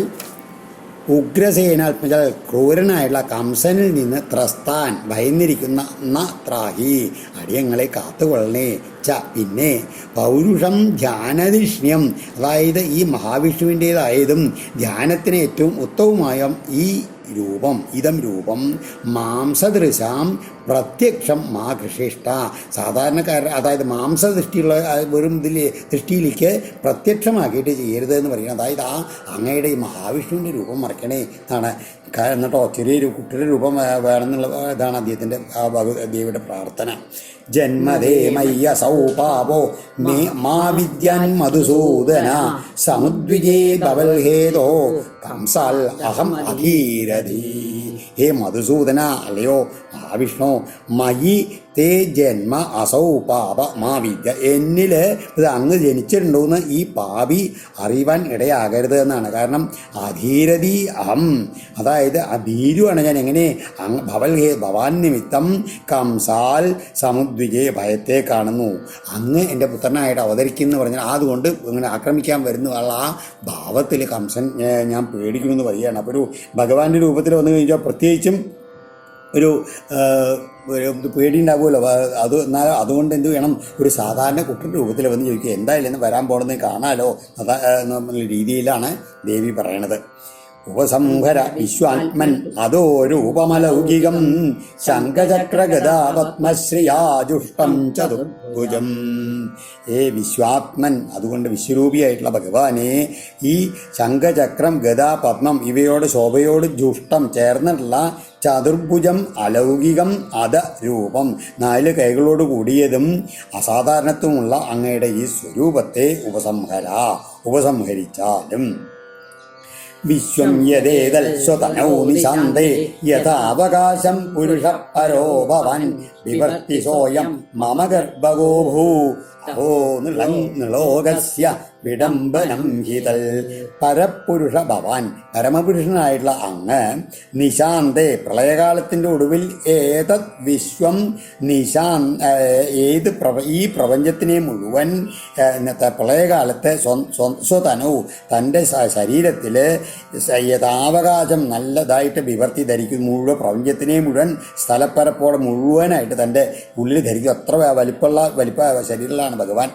ഉഗ്രസേനാത്മജൽ ക്രൂരനായുള്ള കംസനിൽ നിന്ന് ത്രസ്താൻ ഭയന്നിരിക്കുന്ന ത്രാഹി അടിയങ്ങളെ കാത്തുകൊള്ളണേ ച പിന്നെ പൗരുഷം ധ്യാനധിഷ്ണ്യം അതായത് ഈ മഹാവിഷ്ണുവിൻ്റേതായതും ധ്യാനത്തിന് ഏറ്റവും ഉത്തമമായ ഈ രൂപം ഇതം രൂപം മാംസദൃശാം പ്രത്യക്ഷം മാ കൃഷിഷ്ട സാധാരണക്കാരൻ അതായത് മാംസദൃഷ്ടിയുള്ള വെറും ദൃഷ്ടിയിലേക്ക് പ്രത്യക്ഷമാക്കിയിട്ട് ചെയ്യരുത് എന്ന് പറയുന്നത്. അതായത് അങ്ങയുടെ ഈ മഹാവിഷ്ണുവിൻ്റെ രൂപം മറക്കണേ എന്നാണ്. എന്നിട്ടോ ചെറിയൊരു കുട്ടിയുടെ രൂപം വേണമെന്നുള്ള ഇതാണ് അദ്ദേഹത്തിൻ്റെ ദേവിയുടെ പ്രാർത്ഥന. ജന്മദേ മയ്യസൗ പാപോ മേ മാ വിദ്യാൻ മധുസൂദന സമുദ്വിജേ ധവൽഹേതോ കംസാൽ അഹം അധീരധീ. ഹേ മധുസൂദന അല്ലയോ മഹാവിഷ്ണു മയി തേ ജന്മ അസൗ പാപ മാ വിദ്യ എന്നിൽ ഇത് അങ്ങ് ജനിച്ചിട്ടുണ്ടോയെന്ന് ഈ പാപി അറിയുവാൻ ഇടയാകരുത് എന്നാണ്. കാരണം അധീരതി അഹം അതായത് അധീരുവാണ് ഞാൻ. എങ്ങനെ ഭവാൻ നിമിത്തം കംസാൽ സമുദ്വിജയെ ഭയത്തെ കാണുന്നു. അങ്ങ് എൻ്റെ പുത്രനായിട്ട് അവതരിക്കുന്നു പറഞ്ഞാൽ അതുകൊണ്ട് ഇങ്ങനെ ആക്രമിക്കാൻ വരുന്ന ആ ഭാവത്തിൽ കംസൻ ഞാൻ പേടിക്കുമെന്ന് പറയുകയാണ്. അപ്പോൾ ഒരു ഭഗവാന്റെ രൂപത്തിൽ വന്നു കഴിഞ്ഞാൽ പ്രത്യേകിച്ചും ഒരു പേടി ഉണ്ടാവുമല്ലോ. എന്നാൽ അതുകൊണ്ട് എന്ത് വേണം, ഒരു സാധാരണ കുട്ടിയുടെ രൂപത്തിൽ വന്ന് ചോദിക്കുക എന്തായാലും വരാൻ പോകണമെന്ന് കാണാലോ എന്നുള്ള രീതിയിലാണ് ദേവി പറയണത്. ഉപസംഹര വിശ്വാത്മൻ അതോ രൂപമലൗകികം ശംഖചക്രഗദാ പത്മശ്രീയാജുഷ്ടം ചതുർഭുജം. വിശ്വാത്മൻ അതുകൊണ്ട് വിശ്വരൂപിയായിട്ടുള്ള ഭഗവാനെ ഈ ശംഖചക്രം ഗദാ പത്മം ഇവയോട് ശോഭയോട് ജുഷ്ടം ചേർന്നിട്ടുള്ള ചതുർഭുജം അലൗകികം അത രൂപം 4 കൈകളോട് കൂടിയതും അസാധാരണത്വമുള്ള അങ്ങയുടെ ഈ സ്വരൂപത്തെ ഉപസംഹരിച്ചാലും വിശ്വം യദേതൽ സ്വതനൗ നിശാന്തേ യഥാവകാശം പുരുഷ പരോ ഭവൻ വിവർത്തി സോയം മമ ഗർഭഗോ ഭൂ അഹോ നിളോകസ്യ വിഡംബനം ഹിതൽ. പരപുരുഷ ഭവാൻ പരമപുരുഷനായിട്ടുള്ള അങ്ങ് നിശാന്തേ പ്രളയകാലത്തിൻ്റെ ഒടുവിൽ ഏതത് വിശ്വം ഈ പ്രപഞ്ചത്തിനെ മുഴുവൻ പ്രളയകാലത്തെ സ്വതനു തൻ്റെ ശരീരത്തിൽ യഥാവകാശം നല്ലതായിട്ട് വിവർത്തി ധരിക്കും. മുഴുവൻ പ്രപഞ്ചത്തിനെ മുഴുവൻ സ്ഥലപ്പരപ്പോടെ മുഴുവനായിട്ട് തൻ്റെ ഉള്ളിൽ ധരിക്കും. അത്ര വലിപ്പ ശരീരത്തിലാണ് ഭഗവാൻ.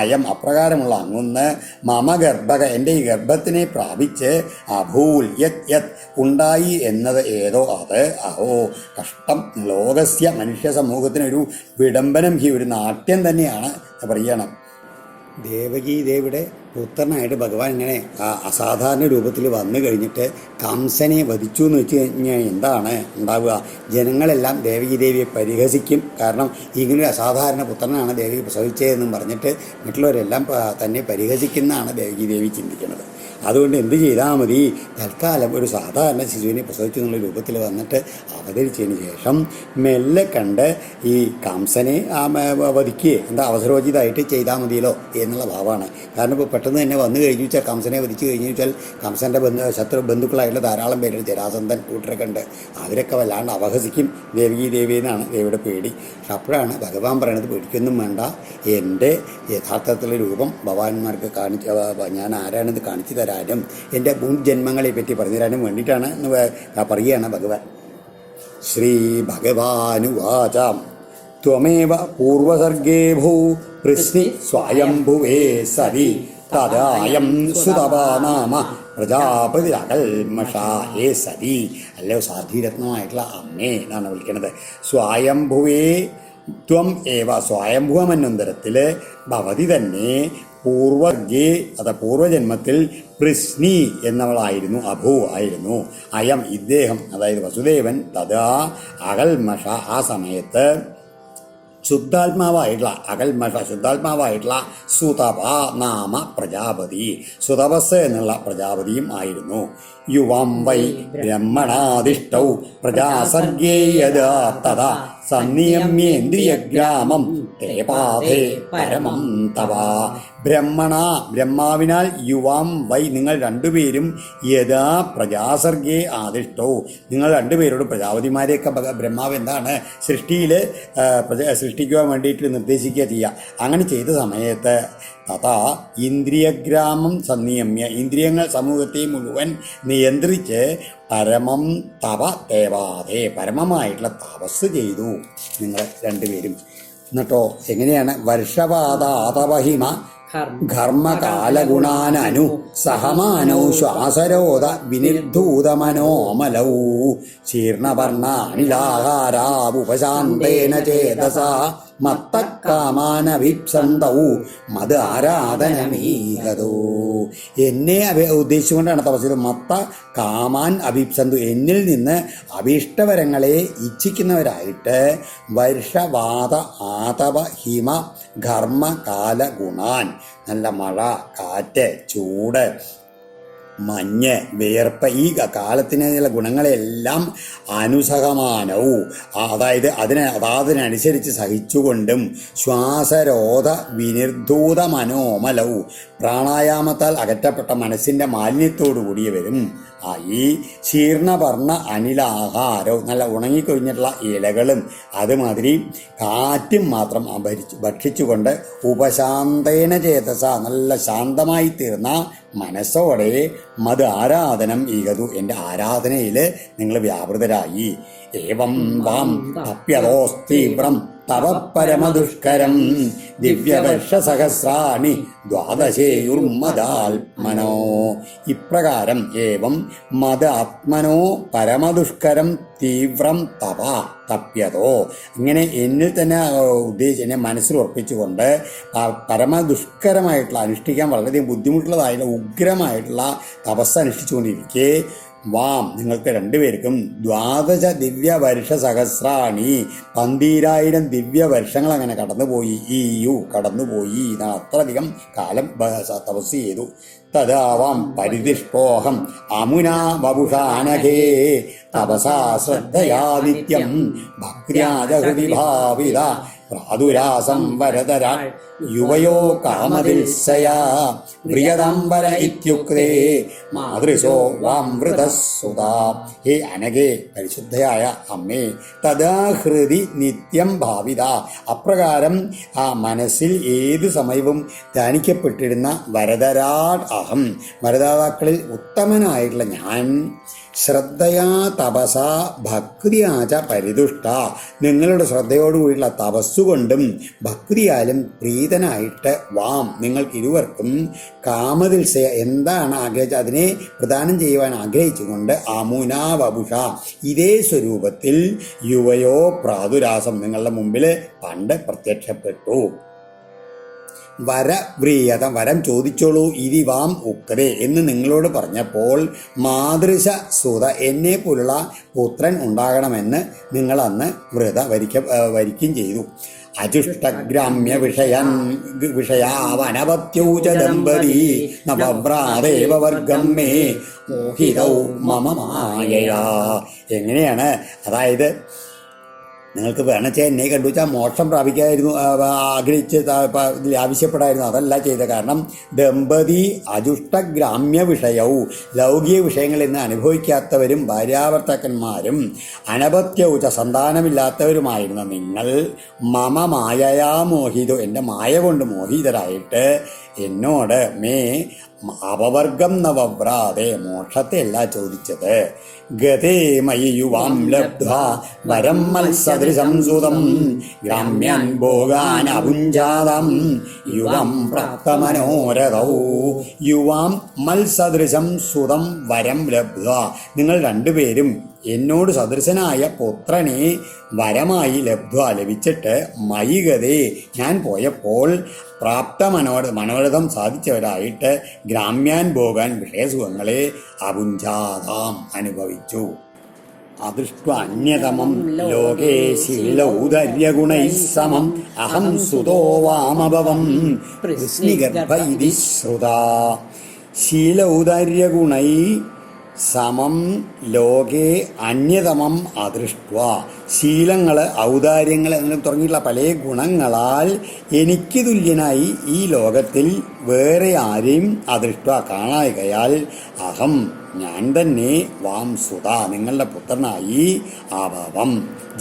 അയം അപ്രകാരമുള്ള അങ്ങൊന്ന് മമ ഗർഭക എൻ്റെ ഈ ഗർഭത്തിനെ പ്രാപിച്ച് അഭൂൽ യത് ഉണ്ടായി എന്നത് ഏതോ അത് അഹോ കഷ്ടം ലോകസ്യ മനുഷ്യ സമൂഹത്തിനൊരു വിഡംബനം ഒരു നാട്യം തന്നെയാണ് പറയണം. ദേവകീ ദേവിയുടെ പുത്രനായിട്ട് ഭഗവാൻ ഇങ്ങനെ അസാധാരണ രൂപത്തിൽ വന്നു കഴിഞ്ഞിട്ട് കംസനെ വധിച്ചു എന്ന് വെച്ച് കഴിഞ്ഞാൽ എന്താണ് ഉണ്ടാവുക? ജനങ്ങളെല്ലാം ദേവകീ ദേവിയെ പരിഹസിക്കും. കാരണം ഇങ്ങനൊരു അസാധാരണ പുത്രനാണ് ദേവി പ്രസവിച്ചതെന്നും പറഞ്ഞിട്ട് മറ്റുള്ളവരെല്ലാം തന്നെ പരിഹസിക്കുന്നതാണ് ദേവകീ ദേവി ചിന്തിക്കുന്നത്. അതുകൊണ്ട് എന്ത് ചെയ്താൽ മതി, തൽക്കാലം ഒരു സാധാരണ ശിശുവിനെ പ്രസവിച്ചു എന്നുള്ള രൂപത്തിൽ വന്നിട്ട് അവതരിച്ചതിന് ശേഷം മെല്ലെ കണ്ട് ഈ കംസനെ വധിക്കുകയെ അവസരോചിതമായിട്ട് ചെയ്താൽ മതിയല്ലോ എന്നുള്ള ഭാവമാണ്. കാരണം ഇപ്പോൾ പെട്ടെന്ന് തന്നെ വന്നു കഴിഞ്ഞു വെച്ചാൽ കംസനെ വധിച്ചു കഴിഞ്ഞു വെച്ചാൽ കംസൻ്റെ ബന്ധുക്കളായിട്ടുള്ള ധാരാളം പേരുണ്ട്, ജരാസന്ധൻ കൂട്ടരൊക്കെ ഉണ്ട്. അവരൊക്കെ വല്ലാണ്ട് അപഹസിക്കും ദേവകീ ദേവി എന്നാണ് ദേവിയുടെ പേടി. അപ്പോഴാണ് ഭഗവാൻ പറയണത് പേടിക്കൊന്നും വേണ്ട, എൻ്റെ യഥാർത്ഥത്തിലുള്ള രൂപം ഭഗവാന്മാർക്ക് ഞാൻ ആരാണെന്ന് കാണിച്ചു തരാനും എൻ്റെ മുൻജന്മങ്ങളെ പറ്റി പറഞ്ഞു തരാനും വേണ്ടിയിട്ടാണ് പറയുകയാണ് ഭഗവാൻ. ശ്രീ ഭഗവാനുവാച ത്വമേവ പൂർവസർഗേ ഭൂ പൃശ്നി സ്വയംഭുവേ സരി തദായം സുതപാ നാമ പ്രജാപതി അകൽമഷായേ സതി. അല്ലോ സാധ്വിരത്നമായിട്ടുള്ള അമ്മേ എന്നാണ് വിളിക്കുന്നത്. സ്വയംഭുവേ ത്വം ഏവ സ്വയംഭുവമന്വന്തരത്തിൽ ഭവതി തന്നെ പൂർവജേ പൂർവജന്മത്തിൽ പൃശ്നി എന്നവളായിരുന്നു, അഭൂ ആയിരുന്നു. അയം ഇദ്ദേഹം അതായത് വസുദേവൻ തഥാ അകൽമഷ ആ സമയത്ത് ശുദ്ധാത്മാവായിട്ടുള്ള സുതപ നാമ പ്രജാപതി, സുതപസ് എന്നുള്ള പ്രജാപതിയും ആയിരുന്നു. യുവം വൈ ബ്രഹ്മണാദിഷ്ടൗ പ്രജാസർഗേ യഥാ തഥാ സന്നിയമ്യേന്ദ്രിയഗ്രാമം തേ പാതേ പരമം തവ. ബ്രഹ്മാവിനാൽ യുവാം വൈ നിങ്ങൾ രണ്ടുപേരും യഥാ പ്രജാസർഗേ ആദിഷ്ടോ നിങ്ങൾ രണ്ടുപേരോട് പ്രജാപതിമാരെയൊക്കെ ബ്രഹ്മാവ് എന്താണ് സൃഷ്ടിക്കുവാൻ വേണ്ടിയിട്ട് നിർദ്ദേശിക്കുക ചെയ്യുക. അങ്ങനെ ചെയ്ത സമയത്ത് തഥാ ഇന്ദ്രിയഗ്രാമം സന്നിയമ്യ ഇന്ദ്രിയങ്ങൾ സമൂഹത്തെ മുഴുവൻ നിയന്ത്രിച്ച് പരമം തപ ദേവാതേ പരമമായിട്ടുള്ള തപസ് ചെയ്തു നിങ്ങൾ രണ്ടുപേരും. എന്നിട്ടോ എങ്ങനെയാണ്? വർഷപാതാതപഹിമ ഘർമ്മകാലഗുണാനു സഹമാനൗ ശ്വാസരോധ വിനിർധൂതമനോമലൗ ശീർണവർണ്ണാനിലാഹാരാവുപശാന്തേന ചേതസാ മത്തക്കാമാനഭിപ്സന്തൗ മത് ആരാധനമീഹതോ. എന്നെ ഉദ്ദേശിച്ചുകൊണ്ടാണ് തപസ് ചെയ്തത്. മത്ത കാമാൻ അഭിപ്സന്തു എന്നിൽ നിന്ന് അഭീഷ്ടവരങ്ങളെ ഇച്ഛിക്കുന്നവരായിട്ട് വർഷവാത ആതപ ഹിമ ഘർമ്മ കാല ഗുണാൻ നല്ല മഴ, കാറ്റ്, ചൂട്, മഞ്ഞ്, വിയർപ്പ് ഈ കാലത്തിനുള്ള ഗുണങ്ങളെല്ലാം അനുസഹമാനവും അതായത് അതിനനുസരിച്ച് സഹിച്ചുകൊണ്ടും ശ്വാസരോധ വിനിർധൂത മനോമലവും പ്രാണായാമത്താൽ അകറ്റപ്പെട്ട മനസ്സിൻ്റെ മാലിന്യത്തോടു കൂടിയവരും ഈ ശീർണവർണ്ണ അനിലാഹാരവും നല്ല ഉണങ്ങിക്കൊഴിഞ്ഞിട്ടുള്ള ഇലകളും അതുമാതിരി കാറ്റും മാത്രം ഭക്ഷിച്ചുകൊണ്ട് ഉപശാന്തേന ചേതസ നല്ല ശാന്തമായി തീർന്ന മനസ്സോടെ മത് ആരാധനം ഈകതു എൻ്റെ ആരാധനയിൽ നിങ്ങൾ വ്യാപൃതരായി. ഏവം വാം തപ്യതോസ്തീവ്രം തവ പരമദുഷ്കരം ദിവ്യവർഷസഹസ്രാണി ദ്വാദശേയുർമദാത്മനോ. ഇപ്രകാരം ഏവം മത ആത്മനോ പരമദുഷ്കരം തീവ്രം തപ തപ്യതോ ഇങ്ങനെ എന്നിൽ തന്നെ എന്നെ മനസ്സിൽ ഉറപ്പിച്ചുകൊണ്ട് പരമദുഷ്കരമായിട്ടുള്ള അനുഷ്ഠിക്കാൻ വളരെയധികം ബുദ്ധിമുട്ടുള്ളതായിട്ടുള്ള ഉഗ്രമായിട്ടുള്ള തപസ് അനുഷ്ഠിച്ചുകൊണ്ടിരിക്കെ വാം നിങ്ങൾക്ക് രണ്ടുപേർക്കും ദ്വാദശ ദിവ്യവർഷ സഹസ്രാണി 12,000 ദിവ്യവർഷങ്ങൾ അങ്ങനെ കടന്നുപോയി എന്നാണ്. അത്രയധികം കാലം തപസ് ചെയ്തു. തദാവാം പരിദിഷ്ടോഹം അമുനാ വപുഷാനഘേ തപസാ ശ്രദ്ധയാദിത്യം ഭക്ര്യാജഹൃതി ഭാവിത പ്രാദുരാസം വരതരാ യുവയോ കാമദിൽസയാ പ്രിയദംബര ഇത്യുക്തേ മാതൃശോ വാമൃതസുതാ. ഹേ അനഘേ പരിശുദ്ധയായ അമ്മേ തഥാ ഹൃദി നിത്യം ഭാവിത അപ്രകാരം ആ മനസ്സിൽ ഏതു സമയവും ധ്യാനിക്കപ്പെട്ടിരുന്ന വരദരാട് അഹം വരദാതാക്കളിൽ ഉത്തമനായിട്ടുള്ള ഞാൻ ശ്രദ്ധയാ തപസ ഭക്തിയാച പരിതുഷ്ട നിങ്ങളുടെ ശ്രദ്ധയോടുകൂടിയുള്ള തപസ്സുകൊണ്ടും ഭക്തിയാലും പ്രീതനായിട്ട് വാം നിങ്ങൾക്ക് ഇരുവർക്കും കാമദിൽസയ എന്താണ് ആഗ്രഹിച്ചത് അതിനെ പ്രദാനം ചെയ്യുവാൻ ആഗ്രഹിച്ചുകൊണ്ട് അമുനാ വപുഷ ഇതേ സ്വരൂപത്തിൽ യുവയോ പ്രാദുരാസം നിങ്ങളുടെ മുമ്പിൽ പണ്ട് പ്രത്യക്ഷപ്പെട്ടു. വരവ്രീയത വരം ചോദിച്ചോളൂ ഇരിവാം ഉക്തേ എന്ന് നിങ്ങളോട് പറഞ്ഞപ്പോൾ മാതൃശ സുത എന്നെ പോലുള്ള പുത്രൻ ഉണ്ടാകണമെന്ന് നിങ്ങൾ അന്ന് വരിക്കുകയും ചെയ്തു. അജുഷ്ടഗ്രാമ്യ വിഷയാവനവത്യൂച ദമ്പതി നവവ്രാദേവ വർഗം മേ മോഹിതൗ മമ മായയാ. എങ്ങനെയാണ്? അതായത് നിങ്ങൾക്ക് വേണമെച്ചാൽ എന്നെ കണ്ടുവച്ചാൽ മോക്ഷം പ്രാപിക്കായിരുന്നു ആഗ്രഹിച്ച് ആവശ്യപ്പെടായിരുന്നു. അതല്ല ചെയ്തത്. കാരണം ദമ്പതി അജുഷ്ടഗ്രാമ്യ വിഷയവും ലൗകിക വിഷയങ്ങളിൽ നിന്ന് അനുഭവിക്കാത്തവരും ഭാര്യാഭർത്താക്കന്മാരും അനപത്യൗച സന്താനമില്ലാത്തവരുമായിരുന്ന നിങ്ങൾ മമ മായയാ മോഹിതോ എൻ്റെ മായ കൊണ്ട് മോഹിതരായിട്ട് എന്നോട് മേ അപവർഗം നവവ്രാതെ മോക്ഷത്തെ അല്ല ചോദിച്ചത്. ഗതേ മയി യുവാം ലബ്ധ്വാ വരം മത്സദൃശം സുതം ഗ്രാമ്യാൻ ഭോഗാൻ അഭുഞ്ജാതം യുവം പ്രാപ്തമനോരഥൗ. യുവാം മത്സദൃശം സുതം വരം ലബ്ധ്വാ നിങ്ങൾ രണ്ടുപേരും എന്നോട് സദൃശനായ പുത്രനെ വരമായി ലഭിച്ചിട്ട് മയികതേ ഞാൻ പോയപ്പോൾ മനോരഥം സാധിച്ചവരായിട്ട് ഗ്രാമ്യാൻ പോകാൻ വിഷയസുഖങ്ങളെ അപുഞ്ചാതാം അനുഭവിച്ചു. അദൃഷ്ട അന്യതമം ലോകേ ശീലൗദര്യഗുണൈ സമം അഹം സുതോ വാമഭവം വൃഷ്ണിഗർഭ ഇതി ശ്രുതാ. ശീലൗദര്യഗുണൈ സമം ലോകേ അന്യതമം അദൃഷ്ട. ശീലങ്ങൾ, ഔദാര്യങ്ങൾ അങ്ങനെ തുടങ്ങിയിട്ടുള്ള പല ഗുണങ്ങളാൽ എനിക്ക് തുല്യനായി ഈ ലോകത്തിൽ വേറെ ആരെയും അദൃഷ്ട കാണായികയാൽ അഹം ഞാൻ തന്നെ വാം സുത നിങ്ങളുടെ പുത്രനായി ആഭവം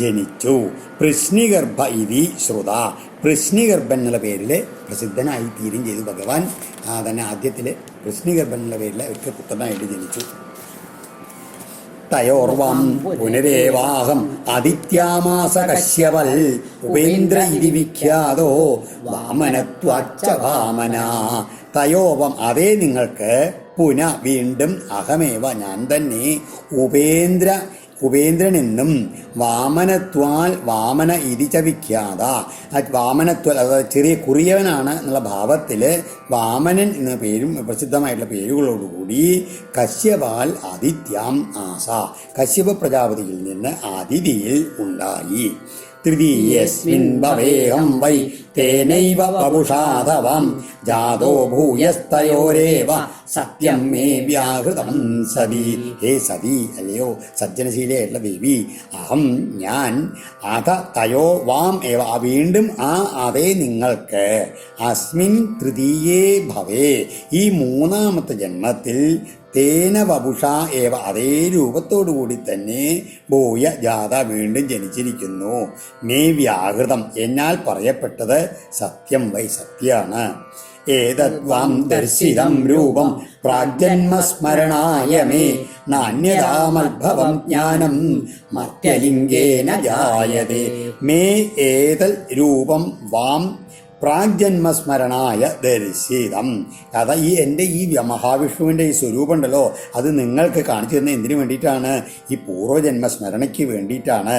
ജനിച്ചു. പൃശ്നിഗർഭ ഇതി ശ്രുത. പൃശ്നിഗർഭൻ എന്നുള്ള പേരിൽ പ്രസിദ്ധനായി തീരും ചെയ്തു ഭഗവാൻ. തന്നെ ആദ്യത്തിൽ പൃശ്നിഗർഭൻ എന്നുള്ള പേരിൽ അവർക്ക് പുത്രനായിട്ട് ജനിച്ചു. തയോർവാം പുനരേവാഹം ആദിത്യാമാസ കശ്യപൽ ഉപേന്ദ്ര ഇതി വിഖ്യാതോ വാമനത്വാച്ച വാമന. തയോവം അതേ നിങ്ങൾക്ക് പുന വീണ്ടും അഹമേവ ഞാൻ തന്നെ ഉപേന്ദ്രനെന്നും വാമനത്വാൽ വാമന ഇരിച്ച വിഖ്യാത. വാമനത്വാൽ അതായത് ചെറിയ കുറിയവനാണ് എന്നുള്ള ഭാവത്തിൽ വാമനൻ എന്ന പേരും പ്രസിദ്ധമായിട്ടുള്ള പേരുകളോടുകൂടി കശ്യപാൽ ആദിത്യാം ആസ കശ്യപ പ്രജാപതിയിൽ നിന്ന് ആദിതിയിൽ ഉണ്ടായി. തൃതീയസ്മിൻ ഭവേഹം വൈ തേനൈവ വപുഷാധവം ജാതോ ഭൂയസ്തയോരേവ സത്യം മേ വ്യാഹൃതം സതി. ഹേ സതി, അല്ലയോ സജ്ജനശീലയായിട്ടുള്ള ദേവി, അഹം ഞാൻ അധ തയോ വാം ഏവ വീണ്ടും അതേ നിങ്ങൾക്ക് അസ്മിൻ തൃതീയേ ഭവേ ഈ മൂന്നാമത്തെ ജന്മത്തിൽ തേന വപുഷ ഏവ അതേ രൂപത്തോടുകൂടി തന്നെ ഭൂയ ജാത വീണ്ടും ജനിച്ചിരിക്കുന്നു. മേ വ്യാഹൃതം എന്നാൽ പറയപ്പെട്ടത് സത്യം വൈ സത്യാണ്. ഏതദ്വാം ദർശിതം രൂപം പ്രാഗ്ജന്മസ്മരണായ മേ നാന്യതാമത്ഭവം ജ്ഞാനം മർത്യലിംഗേന ജായതേ. മേ ഏതൽ രൂപം വാം പ്രാഗ്ജന്മസ്മരണായ ദർശിതം. അതാ എൻ്റെ ഈ മഹാവിഷ്ണുവിൻ്റെ ഈ സ്വരൂപം ഉണ്ടല്ലോ, അത് നിങ്ങൾക്ക് കാണിച്ചു തന്ന എന്തിനു വേണ്ടിയിട്ടാണ്? ഈ പൂർവ്വജന്മസ്മരണയ്ക്ക് വേണ്ടിയിട്ടാണ്.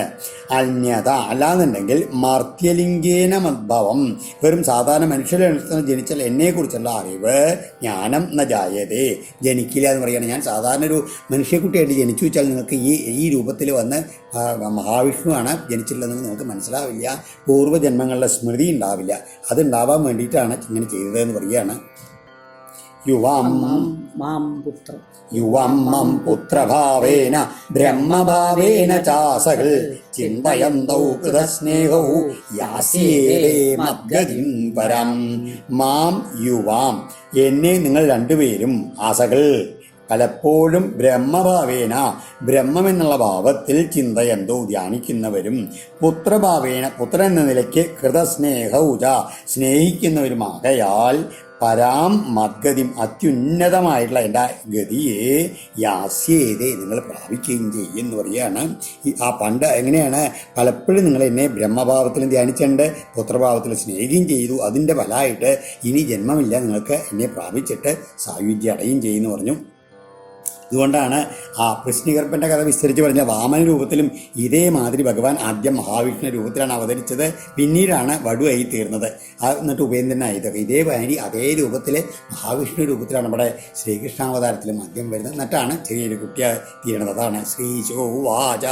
അന്യത അല്ലാന്നുണ്ടെങ്കിൽ മർത്യലിംഗേന മദ്ഭവം വെറും സാധാരണ മനുഷ്യരെ ജനിച്ചാൽ എന്നെക്കുറിച്ചുള്ള അറിവ് ജ്ഞാനം ന ജായതേ ജനിക്കില്ല എന്ന് പറയുകയാണ്. ഞാൻ സാധാരണ ഒരു മനുഷ്യക്കുട്ടിയായിട്ട് ജനിച്ചു വെച്ചാൽ നിങ്ങൾക്ക് ഈ രൂപത്തിൽ വന്ന് മഹാവിഷ്ണുവാണ് ജനിച്ചിട്ടുള്ളതെന്ന് നിങ്ങൾക്ക് മനസ്സിലാവില്ല. പൂർവ്വജന്മങ്ങളുടെ സ്മൃതി ഉണ്ടാവില്ല. അതുണ്ടാവാൻ വേണ്ടിയിട്ടാണ് ഇങ്ങനെ ചെയ്തതെന്ന് പറയുകയാണ്. യുവം പുത്രഭാവേന ബ്രഹ്മഭാവേന ചാസകൾ ചിന്തയന്തൗ കൃതസ്നേഹൗ യാസ്യേവേ മദ്ഗതിം പരം. മാം യുവാം എന്നെ നിങ്ങൾ രണ്ടുപേരും ആസകൾ പലപ്പോഴും ബ്രഹ്മഭാവേന ബ്രഹ്മം എന്നുള്ള ഭാവത്തിൽ ചിന്തയന്തോ ധ്യാനിക്കുന്നവരും പുത്രഭാവേന പുത്രൻ എന്ന നിലയ്ക്ക് കൃതസ്നേഹൗച സ്നേഹിക്കുന്നവരുമാകയാൽ പരാം മദ്ഗതിം അത്യുന്നതമായിട്ടുള്ള എൻ്റെ ഗതിയെ യാസ്യേതേ നിങ്ങൾ പ്രാപിക്കുകയും ചെയ്യും എന്ന് പറയുകയാണ്. ആ പണ്ട് എങ്ങനെയാണ് പലപ്പോഴും നിങ്ങൾ എന്നെ ബ്രഹ്മഭാവത്തിലും ധ്യാനിച്ചുണ്ട്, പുത്രഭാവത്തിൽ സ്നേഹിക്കുകയും ചെയ്തു. അതിൻ്റെ ഫലമായിട്ട് ഇനി ജന്മമില്ല, നിങ്ങൾക്ക് എന്നെ പ്രാപിച്ചിട്ട് സായുജ്യം അടയും ചെയ്യുമെന്ന് പറഞ്ഞു. അതുകൊണ്ടാണ് ആ പൃശ്നിഗർഭൻ്റെ കഥ വിസ്തരിച്ച് പറഞ്ഞ വാമന രൂപത്തിലും ഇതേമാതിരി ഭഗവാൻ ആദ്യം മഹാവിഷ്ണു രൂപത്തിലാണ് അവതരിച്ചത്, പിന്നീടാണ് വടുവായി തീർന്നത്, എന്നിട്ട് ഉപേന്ദ്രനായത്. ഇതേമാതിരി അതേ രൂപത്തിൽ മഹാവിഷ്ണു രൂപത്തിലാണ് നമ്മുടെ ശ്രീകൃഷ്ണാവതാരത്തിലും ആദ്യം വരുന്നത്, എന്നിട്ടാണ് ചെറിയൊരു കുട്ടിയായി തീരുന്നത്. അതാണ് ശ്രീശോവാച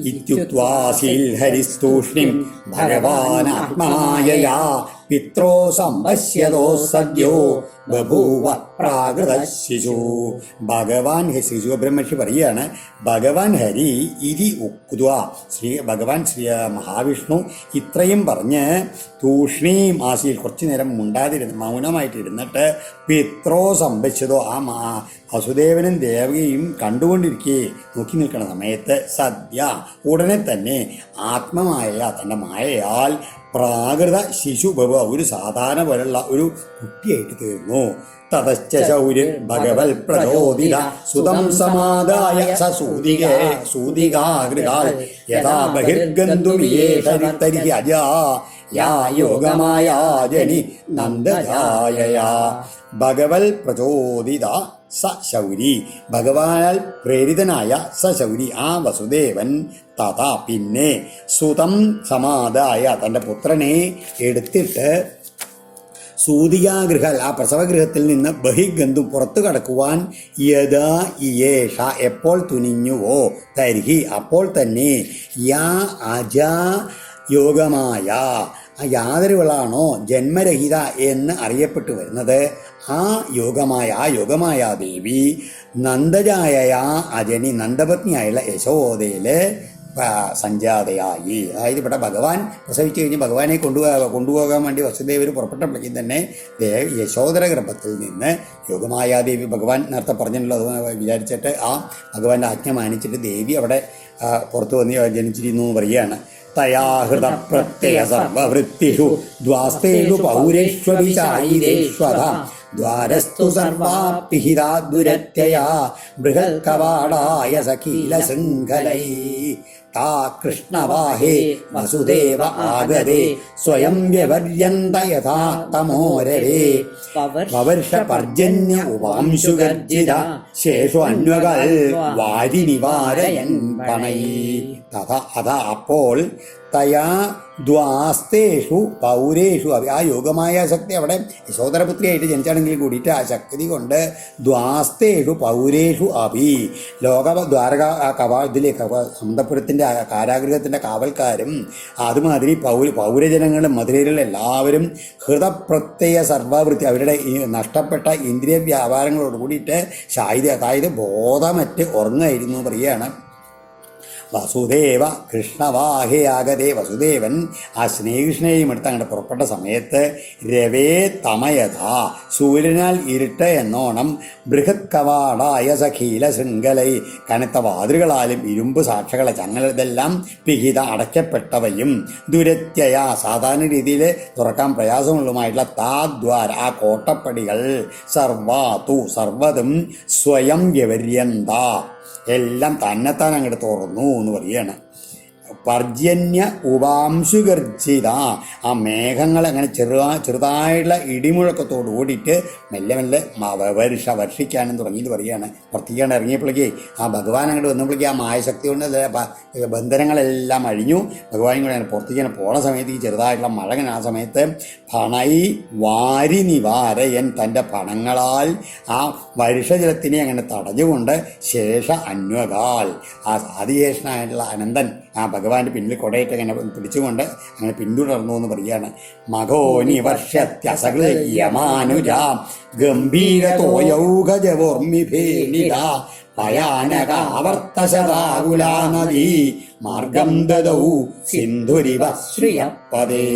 ഇത്യുക്ത്വാസിൽ ഹരിസ്തൂഷ്ണിം ഭഗവാനാത്മായയാ പിത്രോ സംപശ്യതോ സദ്യോ ബഭൂവ പ്രാകൃത ശിശു. ഭഗവാൻ ശ്രീ ബ്രഹ്മർഷി പറയുകയാണ്, ഭഗവാൻ ഹരി ഇതി ഉക്ത്വ ഭഗവാൻ ശ്രീ മഹാവിഷ്ണു ഇത്രയും പറഞ്ഞ് തൂഷ്ണീം ആശയിൽ കുറച്ചു നേരം മൗനമായിട്ടിരുന്നിട്ട് പിത്രോ സംപശ്യതോ ആ വസുദേവനും ദേവകിയും കണ്ടുകൊണ്ടിരിക്കെ നോക്കി നിൽക്കുന്ന സമയത്ത് സദ്യ ഉടനെ തന്നെ ആത്മമായ തൻ്റെ മായയാൽ പ്രാകൃത ശിശു ബഭ ഒരു സാധാരണ പോലുള്ള ഒരു കുട്ടിയായിട്ട് തീർന്നു. തതശ്ച ശൗര്യൻ ഭഗവൽ പ്രചോദിത സുതം സമാദായ സൂതികാഗൃഹാൽ യഥാ ബഹിർഗന്തുമിയേഷരിതരി അജാ യാ യോഗമായാ ജനി നന്ദജായയാ. ഭഗവൽ പ്രചോദിത സ ശൗരി ഭഗവാനാൽ പ്രേരിതനായ സ ശൗരി ആ വസുദേവൻ തഥാ പിന്നെ സുതം സമാദായ തൻ്റെ പുത്രനെ എടുത്തിട്ട് സൂതികാഗൃഹ ആ പ്രസവഗൃഹത്തിൽ നിന്ന് ബഹിഗന്ധു പുറത്തു കടക്കുവാൻ യഥാ ഇയേഷ എപ്പോൾ തുനിഞ്ഞുവോ തരിഹി അപ്പോൾ തന്നെ യാ അജാ യോഗമായ യാതൊരുവളാണോ ജന്മരഹിത എന്ന് അറിയപ്പെട്ടു വരുന്നത് ആ യോഗമായ ദേവി നന്ദജായ അജനി നന്ദപത്നിയായുള്ള യശോദയില് സഞ്ജാതയായി. അതായത് ഇവിടെ ഭഗവാൻ പ്രസവിച്ചു കഴിഞ്ഞ് ഭഗവാനെ കൊണ്ടുപോകാൻ വേണ്ടി വസുദേവർ പുറപ്പെട്ടപ്പോഴേക്കും തന്നെ യശോദര ഗർഭത്തിൽ നിന്ന് യോഗമായാദേവി, ഭഗവാൻ നേരത്തെ പറഞ്ഞല്ലോ, അത് വിചാരിച്ചിട്ട് ആ ഭഗവാന്റെ ആജ്ഞ മാനിച്ചിട്ട് ദേവി അവിടെ പുറത്തു വന്ന് ജനിച്ചിരുന്നു എന്ന് പറയുകയാണ്. തയാഹൃത പ്രത്യയ സർവവൃത്തിഷു ദ്വാസ്തേഷു പൗരേഷ്വഭിചായിരേഷ്വധ ദ്വാരസ്തു സർവാപിഹിതാ ദുരത്യയാ ബൃഹത്കവാടായ സഖീല ശൃംഖലൈ താ കൃഷ്ണവാഹേ വസുദേവ ആഗതേ സ്വയം വ്യവർയന്ത യഥാ തമോരരേ വവർഷ പർജന്യ ഉപാംശുഗർജിത ശേഷു അന്വകൾ വാരി നിവാരയൻ പണൈ തഥ അഥ അപ്പോൾ തയാ ദ്വാസ്തേഷു പൗരേഷു ആ യോഗമായ ശക്തി അവിടെ യശോദരപുത്രിയായിട്ട് ജനിച്ചാണെങ്കിൽ കൂടിയിട്ട് ആ ശക്തി കൊണ്ട് ദ്വാസ്തേഷു പൗരേഷു അഭി ദ്വാരക ഇതിലെ അന്തപുരത്തിൻ്റെ കാരാഗൃഹത്തിൻ്റെ കാവൽക്കാരും അതുമാതിരി പൗരജനങ്ങളും മധുരയിലുള്ള എല്ലാവരും ഹൃദപ്രത്യയ സർവവൃത്തി അവരുടെ ഈ നഷ്ടപ്പെട്ട ഇന്ദ്രിയ വ്യാപാരങ്ങളോട് കൂടിയിട്ട് അതായത് ബോധമറ്റ് ഉറങ്ങായിരുന്നു പറയുകയാണ്. വസുദേവ കൃഷ്ണവാഹയാഗതേ വസുദേവൻ ആ ശ്രീകൃഷ്ണനെയും എടുത്ത് അങ്ങോട്ട് പുറപ്പെട്ട സമയത്ത് രവേ തമയഥ സൂര്യനാൽ ഇരുട്ട് എന്നോണം ബൃഹത് കവാടായ സഖീല ശൃംഖലൈ കനത്ത വാതിലുകളാലും ഇരുമ്പ് സാക്ഷകളെ ചങ്ങലതെല്ലാം പിഹിത അടയ്ക്കപ്പെട്ടവയും ദുരത്യയ സാധാരണ രീതിയിൽ തുറക്കാൻ പ്രയാസമുള്ളതുമായിട്ടുള്ള താദ്വാര ആ കോട്ടപ്പടികൾ സർവതും സ്വയം വ്യവര്യന്ത എല്ലാം തന്നെത്താൻ അങ്ങോട്ട് തുറന്നു എന്ന് പറയുകയാണ്. പർജന്യ ഉപാംശുഗർജിത ആ മേഘങ്ങൾ അങ്ങനെ ചെറുതായിട്ടുള്ള ഇടിമുഴക്കത്തോട് കൂടിയിട്ട് മെല്ലെ മെല്ലെ വർഷിക്കാനും തുടങ്ങിയിട്ട് പറയുകയാണ്. പുറത്തേക്കാണ്ട് ഇറങ്ങിയപ്പോഴേക്ക് ആ ഭഗവാൻ അങ്ങോട്ട് വന്നപ്പോഴേക്ക് ആ മായശക്തി കൊണ്ട് ബന്ധനങ്ങളെല്ലാം അഴിഞ്ഞു. ഭഗവാൻ കൂടെ പുറത്തേക്ക് പോണ സമയത്ത് ഈ ചെറുതായിട്ടുള്ള മഴ ആ സമയത്ത് പണൈ വാരി നിവാരയൻ തൻ്റെ പണങ്ങളാൽ ആ വർഷജലത്തിനെ അങ്ങനെ തടഞ്ഞുകൊണ്ട് ശേഷ അന്വകാൽ ആ ആദിശേഷനായിട്ടുള്ള അനന്തൻ ആ ഭഗവാന്റെ പിന്നിൽ കൊടയിട്ട് അങ്ങനെ പിടിച്ചുകൊണ്ട് അങ്ങനെ പിന്തുടർന്നു എന്ന് പറയുകയാണ്. മഘോനി വർഷത്യസകൃയമാനുജ ഗംഭീരതോയൗഗജവോർമിഭേലിത ഭയാനകാവർത്തശതാകുലാ നദീ മാർഗം ദദൗ സിന്ധുരിവ ശ്രിയപദേ.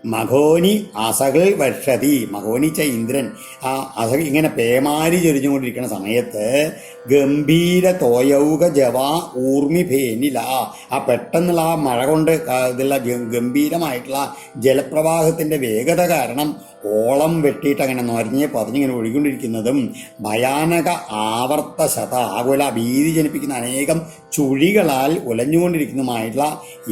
മഘോനി അസകൾ വർഷതി മഘോനിച്ച ഇന്ദ്രൻ ആ അസകൾ ഇങ്ങനെ പേമാരി ചൊരിഞ്ഞുകൊണ്ടിരിക്കുന്ന സമയത്ത് ഗംഭീര തോയൗക ജവ ഊർമിഭേനില ആ പെട്ടെന്നുള്ള ആ മഴ കൊണ്ട് ഇതുള്ള ഗംഭീരമായിട്ടുള്ള ജലപ്രവാഹത്തിൻ്റെ വേഗത കാരണം ഓളം വെട്ടിയിട്ട് അങ്ങനെ നൊരഞ്ഞ് പതിഞ്ഞിങ്ങനെ ഒഴുകിക്കൊണ്ടിരിക്കുന്നതും ഭയാനക ആവർത്ത ആകുല ഭീതി ജനിപ്പിക്കുന്ന അനേകം ചുഴികളാൽ ഉലഞ്ഞുകൊണ്ടിരിക്കുന്നതുമായിട്ടുള്ള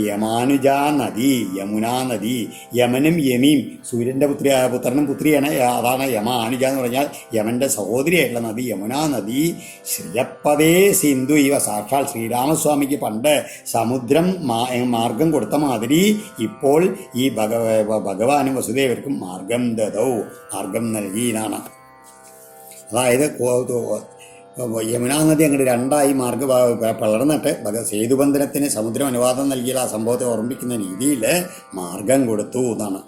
യമാനുജാ നദി യമുനാ നദി യമനും യമിയും സൂര്യൻ്റെ പുത്രനും പുത്രിയാണ്. അതാണ് യമാനുജ എന്ന് പറഞ്ഞാൽ യമൻ്റെ സഹോദരിയായിട്ടുള്ള നദി യമുനാ നദി ശ്രീയപ്പതേ സിന്ധു ഇവ സാക്ഷാൽ ശ്രീരാമസ്വാമിക്ക് പണ്ട് സമുദ്രം മാർഗം കൊടുത്ത മാതിരി ഇപ്പോൾ ഈ ഭഗവാനും വസുദേവർക്കും മാർഗം മാർഗം നൽകിയതാണ്. അതായത് യമുനാ നദി അങ്ങോട്ട് രണ്ടായി പിളർന്നിട്ട് സേതുബന്ധനത്തിന് സമുദ്രം അനുവാദം നൽകിയ ആ സംഭവത്തെ ഓർമ്മിക്കുന്ന രീതിയിൽ മാർഗം കൊടുത്തു എന്നാണ്.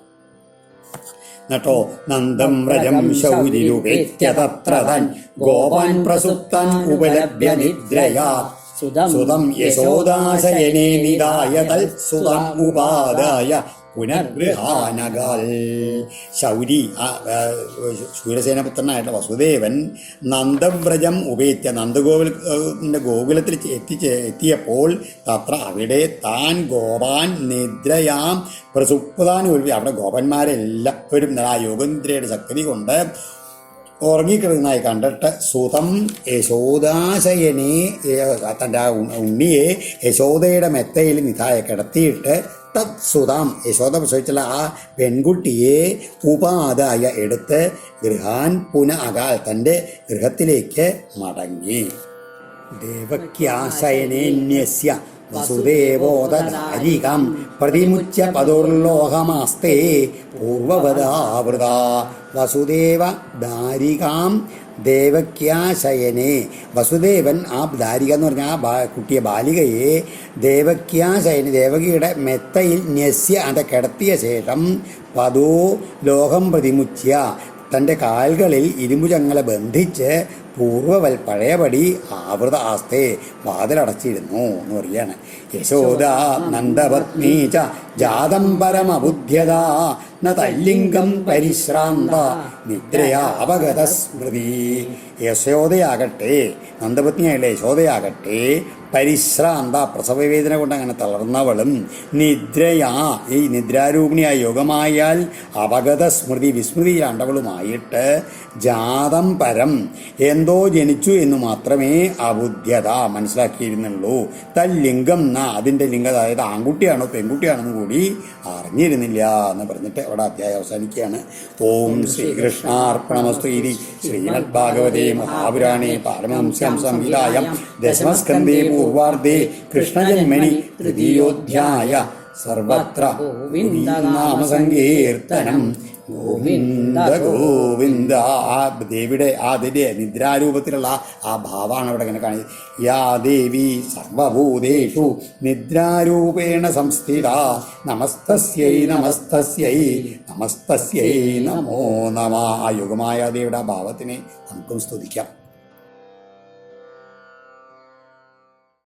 നട്ടോ നന്ദം വ്രജം ശൗരിരുപേത്യ തത്ര തൻ ഗോപാൻ പ്രസുപ്താൻ ഉപലഭ്യ നിദ്രയാ സുതം യശോദാശയനേ നിദായ തൽ സുതം ഉപാദായ പുനർഗൃഹാനകൾ. ശൗരി ശൂരസേനപുത്രനായിട്ടുള്ള വസുദേവൻ നന്ദവ്രജം ഉപേത്യ ഗോകുലത്തിൽ എത്തിയപ്പോൾ തത്ര അവിടെ താൻ ഗോപാൻ നിദ്രയാം പ്രസുപ്താൻ ഒഴിവ് അവിടെ ഗോപന്മാരെല്ലാവരും ആ യോഗനിദ്രയുടെ ശക്തി കൊണ്ട് ഉറങ്ങിക്കിടന്നതായി കണ്ടിട്ട് സുതം യശോദാശയനെ തൻ്റെ ആ ഉണ്ണിയെ യശോദയുടെ മെത്തയിൽ നിതായ കിടത്തിയിട്ട് തത്സുതാം യശോദ പ്രസവിച്ചുള്ള ആ പെൺകുട്ടിയെ ഉപാദായ എടുത്ത് ഗൃഹാൻ അകാൽ തൻ്റെ ഗൃഹത്തിലേക്ക് മടങ്ങി. ദേവക്യാശയനേന്യസ്യ വസുദേവോദാരികാം പ്രതിമുച്യ പദുർലോഹമാസ്തേ പൂർവവദാവൃത. വസുദേവ ദാരികാം ദേവക്യാശയനെ വസുദേവൻ ആ ദാരിക എന്ന് പറഞ്ഞാൽ ആ കുട്ടിയെ ബാലികയെ ദേവക്യാശയനെ ദേവകിയുടെ മെത്തയിൽ ന്യസ്യ അത് കിടത്തിയ ശേഷം പദോ ലോകം പ്രതിമുച്യ തൻ്റെ കാൽകളിൽ ഇരുമ്പുചങ്ങല ബന്ധിച്ച് പൂർവ്വവൽ പഴയപടി ആവൃത ആസ്തേ വാതിലടച്ചിരുന്നു എന്ന് പറയാണ്. യശോദ നന്ദപത്നീ ച ജാതം പരമബുദ്ധ്യത ന തല്ലിംഗം പരിശ്രാന്ത നിദ്രയാ അപഗത സ്മൃതി. യശോദയാകട്ടെ, നന്ദപത്നിയായുള്ള യശോദയാകട്ടെ, പരിശ്രാന്ത പ്രസവവേദന കൊണ്ട് അങ്ങനെ തളർന്നവളും, നിദ്രയാ ഈ നിദ്രാരൂപിണിയായ യോഗമായാൽ അപഗത സ്മൃതി വിസ്മൃതിയിലാണ്ടവളുമായിട്ട്, ജാതം പരം എന്തോ ജനിച്ചു എന്ന് മാത്രമേ അബുദ്ധ്യത മനസ്സിലാക്കിയിരുന്നുള്ളൂ. തല്ലിംഗം അതിൻ്റെ ലിംഗം, അതായത് ആൺകുട്ടിയാണോ പെൺകുട്ടിയാണെന്ന് കൂടി അറിഞ്ഞിരുന്നില്ല എന്ന് പറഞ്ഞിട്ട് അവിടെ അധ്യായം അവസാനിക്കുകയാണ്. ഓം ശ്രീകൃഷ്ണാർപ്പണമസ്തു. ഇതി ശ്രീമദ് ഭാഗവതേ മഹാപുരാണേ പാരമഹംസ്യാം സംഹിതായാം ദശമസ്കന്ധേ പൂർവാർദ്ധേ കൃഷ്ണജന്മനി തൃതീയോധ്യായ സർവത്ര നാമസങ്കീർത്തനം. ഗോവിന്ദ ഗോവിന്ദ. ആ ദേവിയുടെ അതിൻ്റെ നിദ്രാരൂപത്തിലുള്ള ആ ഭാവമാണ് അവിടെ ഇങ്ങനെ കാണിച്ചത്. യാ ദേവി സർവഭൂതേഷു നിദ്രാരൂപേണ സംസ്ഥിത നമസ്തസ്യൈ നമസ്തസ്യൈ നമസ്തസ്യൈ നമോ നമഃ. ആ യുഗമായ ദേവിയുടെ ആ ഭാവത്തിനെ നമുക്കും സ്തുതിക്കാം.